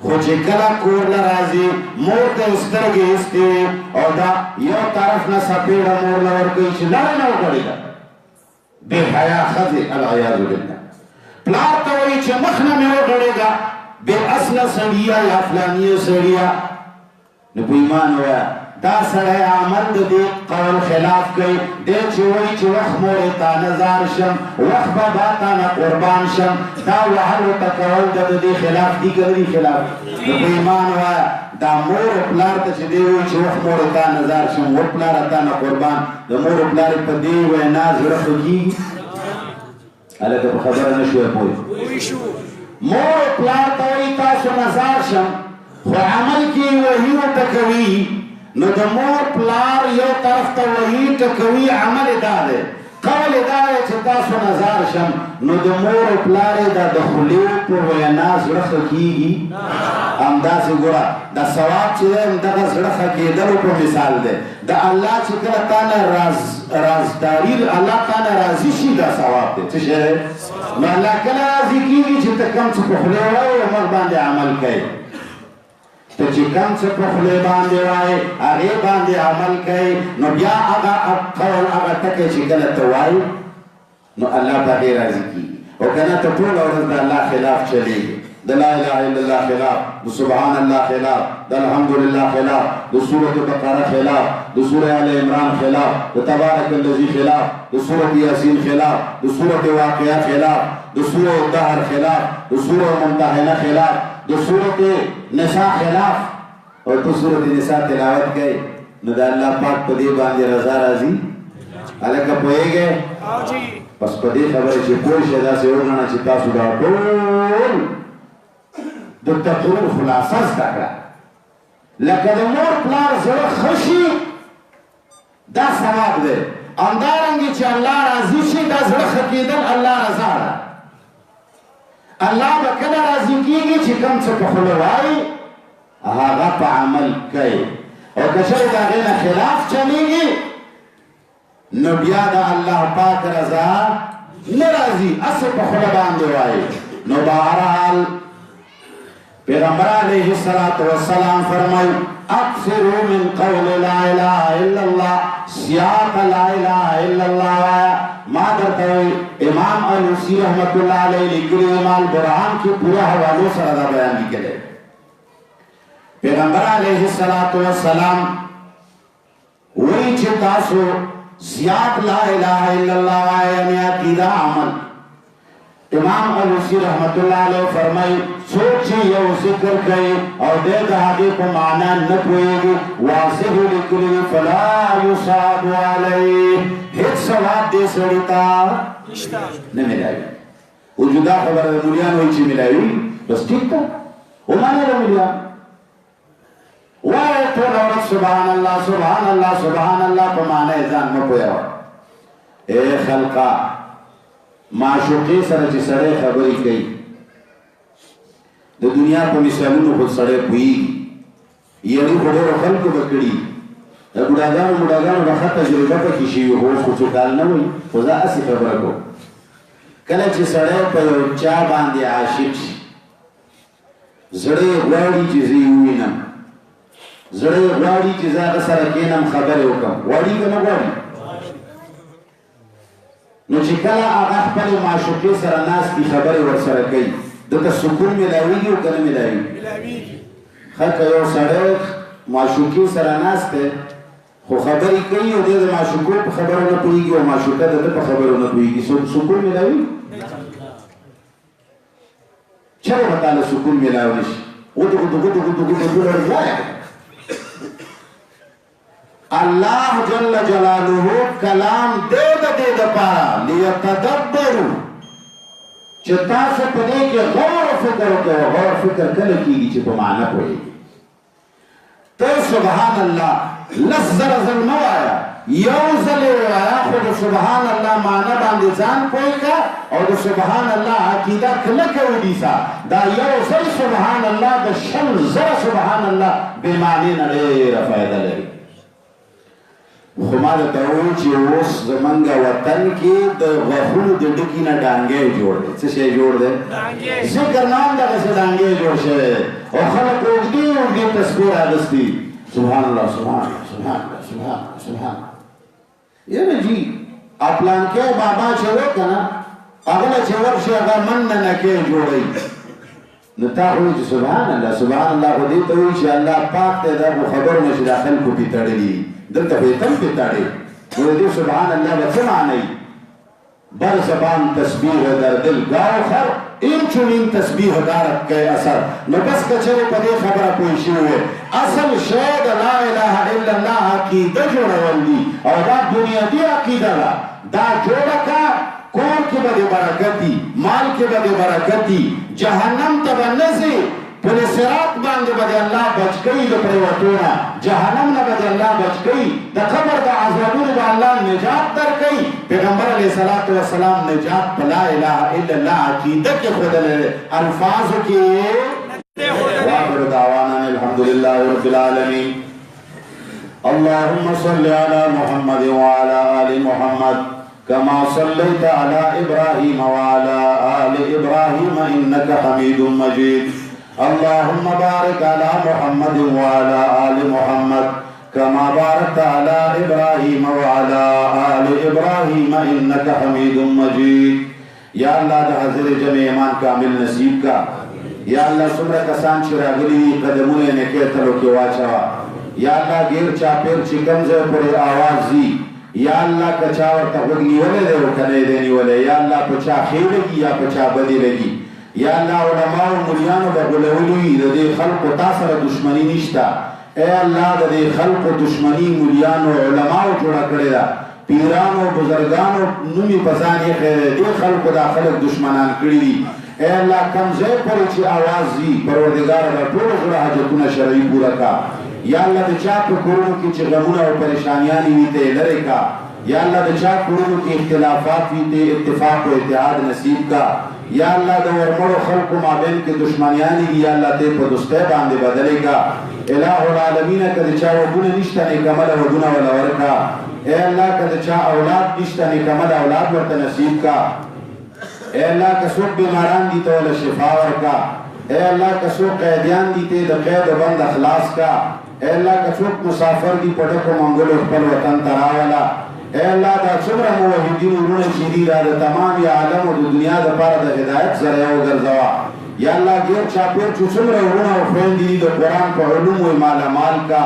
خوچی کلا کور لرازی مور تا استرگی استی او دا یو طرف نا سپیڑ مور لورگی چی لرنو کری دا بے حیا خزی العیاض باللہ پلار توئی چه مخنا میں اگڑے گا بے اصل سڑیا یا فلانی سڑیا نبو ایمان ہویا دا سڑے عمل دے قول خلاف کئی دے چوئی چه وقت مورتا نظار شم وقت باباتا نا قربان شم دا وحلو تکول دے خلاف دی کردی خلاف نبو ایمان ہویا دا مور پلار تا چه دیوئی چه وقت مورتا نظار شم و پلارتا نا قربان دا مور پلار پا دیوئی ناز رخو کی علیکہ پا خبر نشوئے پوئی مور پلار تاوئی تاسو نظار شم خو عمل کی وحیو تکوی نو دا مور پلار یو طرف تا وحی تکوی عمل دادے قول دادے چه تاسو نظار شم نو دا مور پلار دا دخلیو پو ویناز رخ کیگی ام دا سی گورا دا ثواب چی دے ام دا رخ کی دلو پو مثال دے دا اللہ چی کلا تانا رازداری اللہ تانا رازی شی دا ثواب دے چی شے نو اللہ کلا رازی کیگی چی تکم چی پخلیو رہو مر باندے عمل کئی تو چی کم چی پخلی باندے وائے آگے باندے عمل کئی نو بیا آگا قول آگا تکے چی کلا توائی نو اللہ باقی رازی کی او کنا تو طول عورت دا اللہ خلاف چلے گی دا لا الہ الا اللہ خلاف دا سبحان اللہ خلاف دا الحمدللہ خلاف دا سورة بقرہ خلاف دا سورة آل عمران خلاف دا تبارک اللذی خلاف دا سورة یاسین خلاف دا سورة واقعہ خلاف دا سورة دہر خلاف دا سورة ممتحنہ خلاف دا سورة نساء خلاف اور تو سورة نساء تلاوت گئے نو دا اللہ پاک پدی باندی رضا رازی علیکہ پوئے گئے پس پدی خبر چی کوئی شہدہ سے اڑنا چی تاسو دا دول دو تطور خلاصاز تکرا لکہ دا مور پلار زر خشی دا ثواب دے اندارنگی چی اللہ رازی شی دا زر خقیدن اللہ رضا دا اللہ بکنا رازی کیگی چی کم چی پخلوائی آغا پا عمل کئی اور کشر دا غینا خلاف چلی گی نبیا دا اللہ پاک رضا نرازی اس پخلوان دوائی نو بہرحال پیغمبر علیہ السلام فرمائی اکثروا من قول لا الہ الا اللہ سیاق لا الہ الا اللہ آیا مادر توئی امام علوسی رحمت اللہ علیہ لکلی امام برحان کی پورا حوالو سردہ بیان کی کلے پیغمبر علیہ السلام وہی چھتاسو سیاق لا الہ الا اللہ آیا یعنی عقیدہ عمل امام علوسی رحمت اللہ علیہ فرمائی سوچی یو ذکر کئی اور دے دہاگی کو معنی نپوئے گی واضح لکلی فلا یصاب علیہ ہیچ سواب دے سڑیتا نہیں ملائی وہ جدا خبر ملیان ہوئی چی ملائی بس ٹھیک تھا وہ مانے رہا ملیان وائے تو رورت سبحان اللہ سبحان اللہ سبحان اللہ کو معنی ازان نپوئے ہو اے خلقہ معشوقی سر چی سڑے خبری کئی دا دنیا پا مثالونو خود سڑے پوئی یعنی خودو رو خلق بکڑی دا مڑاگانو دا خط تجربہ پا کشیوی خوش خوشو کال نوی خوزا اسی خبر کو کل چی سڑے پا یو چا باندی عاشق شی زڑے غواری چیزی ہوئی نم زڑے غواری چیزا سرکینم خبر ہوکم غواری کا نگواری نو چی کلا آغا خپل معشوقی سرناس کی خبر ورسر کئی دتا سکون ملاوی گی و کنا ملاوی خلق یو سڑک معشوقی سرناس تے خو خبری کئی و دید معشوقو پا خبرو نپوئی گی و معشوقا دید پا خبرو نپوئی گی سکون ملاوی چرا بطال سکون ملاویش اللہ جل جلالہ کلام دے دا پارا لیتدبرو چتا سے پدے کے غور فکر کے غور فکر کل کی گی چپا معنی پڑے گی تو سبحان اللہ لفظ رزل نو آیا یو ځل یې ووایه خو د سبحان الله معنی باندې ځان پوه کړه او د سبحان الله عقیده کلکه ونیسه دا یو ځل سبحان الله د شل زره سبحان الله بې معنې نه ډېره فایده لري خو ما درته وویل چې اوس زمونږ وطن کې د غاښونو د ډکي نه ډانګی جوړ دی څه شی جوړ دی ذکر نه هم دغسې ډانګی جوړ شوی دی او خلک اوږدې اوږدې تسبیح راغستي سبحان الله سبحان الله سبحان الله سبحان الله سبحان الله یاره جی پلانکی بابا چې و که نه هغه له چې ورشي هغه من نه نکې جوړوي نو تا خو چې سبحان الله سبحان الله خو دې ته وایي چې الله پاک دی دا خو خبر نه چې دا خلکو پې تړلي دلته خو یې تم پې تړې نو د دې سبحان الله به څه معنی بر زبان تسبیح در دل گاو خر این چونین تسبیح دارت کے اثر نو بس کچرے پا دے خبر پوئی شوئے اصل شاید لا الہ الا اللہ عقیدہ جوڑا والدی اور دا بنیادی عقیدہ دا جوڑا کا کور کی بدے برکتی مال کی بدے برکتی جہنم تبنزی پل صراط باندې بدے اللہ بچ گئی دا پریواتونا جہنم نہ بدے اللہ بچ گئی دا قبر دا عذابون با اللہ نجات در گئی پیغمبر علیہ السلام نجات پا لا الہ الا اللہ عقیدہ کے خود الفاظ کی وآخر دعوانا الحمدللہ رب العالمین اللہم صلی علی محمد وعلی آل محمد كما صليت على إبراهيم وعلى آل إبراهيم إنك حميد مجيد اللهم بارك على محمد وعلى آل محمد كما باركت على إبراهيم وعلى آل إبراهيم إنك حميد مجيد یا اللہ دا حضر جمع ایمان کامل نصیب کا یا اللہ سمرہ کسان چراغلی قدمون نکیتلو کی واچوا یا اللہ گیر چاپیر چکمزے پر آواز زی یا اللہ کچاور تغنی ولے دے وکنے دینی ولے یا اللہ پچا خیر لگی یا پچا بدی لگی یا اللہ علماء و ملیانو بغلولی دا دے خلق و تاثر دشمنی نشتا اے اللہ دا دے خلق و دشمنی ملیانو علماء جوڑا کرے دا پیرانو بزرگانو نمی پسانی خیر دے خلق دا خلق دشمنان کری دی اے اللہ کمزے پر چی آواز دی پروردگار دا پور جوڑا حجتون شرعی پورا کا یا اللہ دا چاپ کرونو کی چی غمونا و پریشانیانی ویتے لرے کا یا اللہ دا چاپ کرونو کی اختلافات ویتے اتفاق و اتحاد نصیب کا یا اللہ دا ورمڑو خلق و مابین کے دشمنیانی دی یا اللہ تے پر دستے باندے بدلے کا الہ العالمین کا دا چاہ وگونا نشتا نکمل وگونا ولورکا اے اللہ کا دا چاہ اولاد نشتا نکمل اولاد ورطا نصیب کا اے اللہ کا سوک بیماران دی تو اللہ شفا ورکا اے اللہ کا سوک قیدیان دی تے دا قید و بند اخلاص کا اے اللہ کا سوک مسافر دی پڑک و منگل اخبر وطن تراولا اے اللہ دا سمرہ موحدین ارون شدید دا تمام یا عالم و دنیا دا پارا دا ہدایت ذریعہ و گرزوا یا اللہ گیر چاپیر چو سمرہ ارون و فرین دی دا قرآن پا علوم و مال مال کا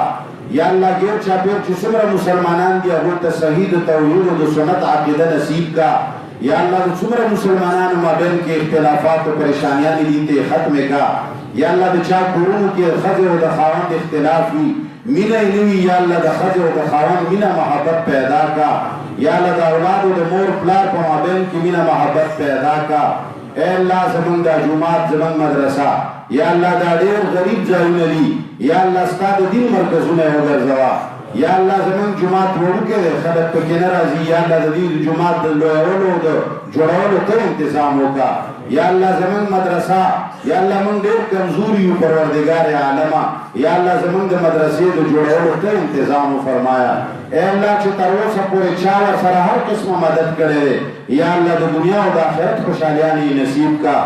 یا اللہ گیر چاپیر چو سمرہ مسلمانان دی اگر تصحید توحید و سنت عقیدہ نصیب کا یا اللہ دا سمرہ مسلمانان مابین کے اختلافات و پریشانیانی دیتے ختم کا یا اللہ دا چاپ قرون کے خضر و دا خواند اختلافی مینا انوی یا اللہ دا خضر و دا خواند مینا محبت پیدا کا یا اللہ دا اولاد و دا مور پلار پا مابین کی مینا محبت پیدا کا اے اللہ زمان دا جماعت زمان مدرسہ یا اللہ دا دیر غریب جائن لی یا اللہ استاد دین مرکزون ہے گرزوا یا اللہ زمان جماعت روڑکے دے خلق پا کنرازی یا اللہ دا دیر جماعت دلوئرولو دا جوڑولو تر انتظام ہوگا یا اللہ زمان مدرسہ یا اللہ من دیر کمزوریو پروردگار عالمہ یا اللہ زمان دا مدرسی دا جوڑولو تر انتظام فرمایا اے اللہ چھ تروسا پورے چاور سر ہر قسم مدد کرے دے یا اللہ دا دنیا و دا آخرت خوشحالیانی نصیب کا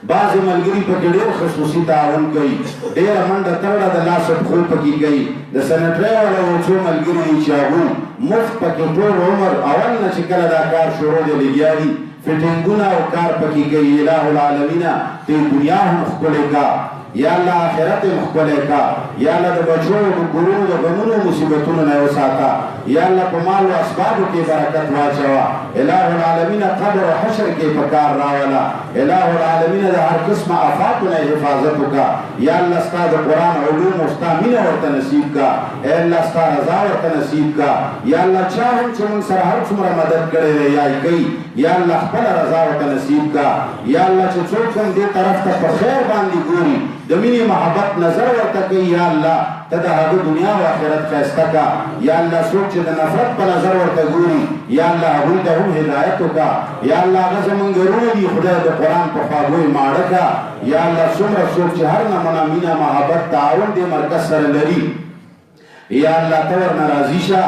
بعض ملگری پا دیر خصوصی تعاون گئی دیر منڈ ترڑا دا ناسب خوب پکی گئی دا سنٹرے والا وچو ملگری چاہو مفت پکی طول عمر اول نا چکل دا کار شروع دے لگیاری فٹنگونا و کار پکی گئی الہ العالمین تی دنیا ہم خکلے کا یا اللہ آخرت مخبلے کا یا اللہ دا بچو دا گرون دا غمونو مصیبتون نیو ساتا یا اللہ پمال و اسباب کے برکت واچوا الہ العالمین قبر و حشر کے پکار راولا الہ العالمین دا ہر قسم آفات نے حفاظتو کا یا اللہ ستا دا قرآن علوم مستامین ورطا نصیب کا اے اللہ ستا رضا ورطا نصیب کا یا اللہ چاہم چمن سر ہر چمرا مدد کرے رہے یا گئی یا اللہ خپل رضا ورطا نصیب کا یا اللہ چوکن دے طرف تا پخیر باندی گوری دمینی محبت نظر ورطا کئی یا اللہ ته د هغه دنیا او آخرت ښایسته کا یا الله څوک چې د نفرت په نظر ورته ګوري یا الله هغوی ته هم هدایت وکړه یا الله هغه زمونږ ورونه دي خدای د قرآن په خواږوی ماړه کا یا الله څومره څوک چې هر نمونه مینه محبت تعاون دې مرکز سره لري یا الله ته ورنه راضي شه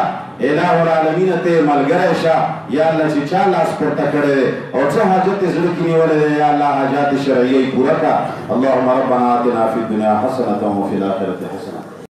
الہ العالمین ته ملګری شه یا الله چې چا لاس پورته کړی او څه حاجت یې زړه کې نیولی دی یا الله حاجات شرعیه یې پوره کړه اللهم ربنا آتنا فی الدنیا حسنة وفي الآخرة حسنة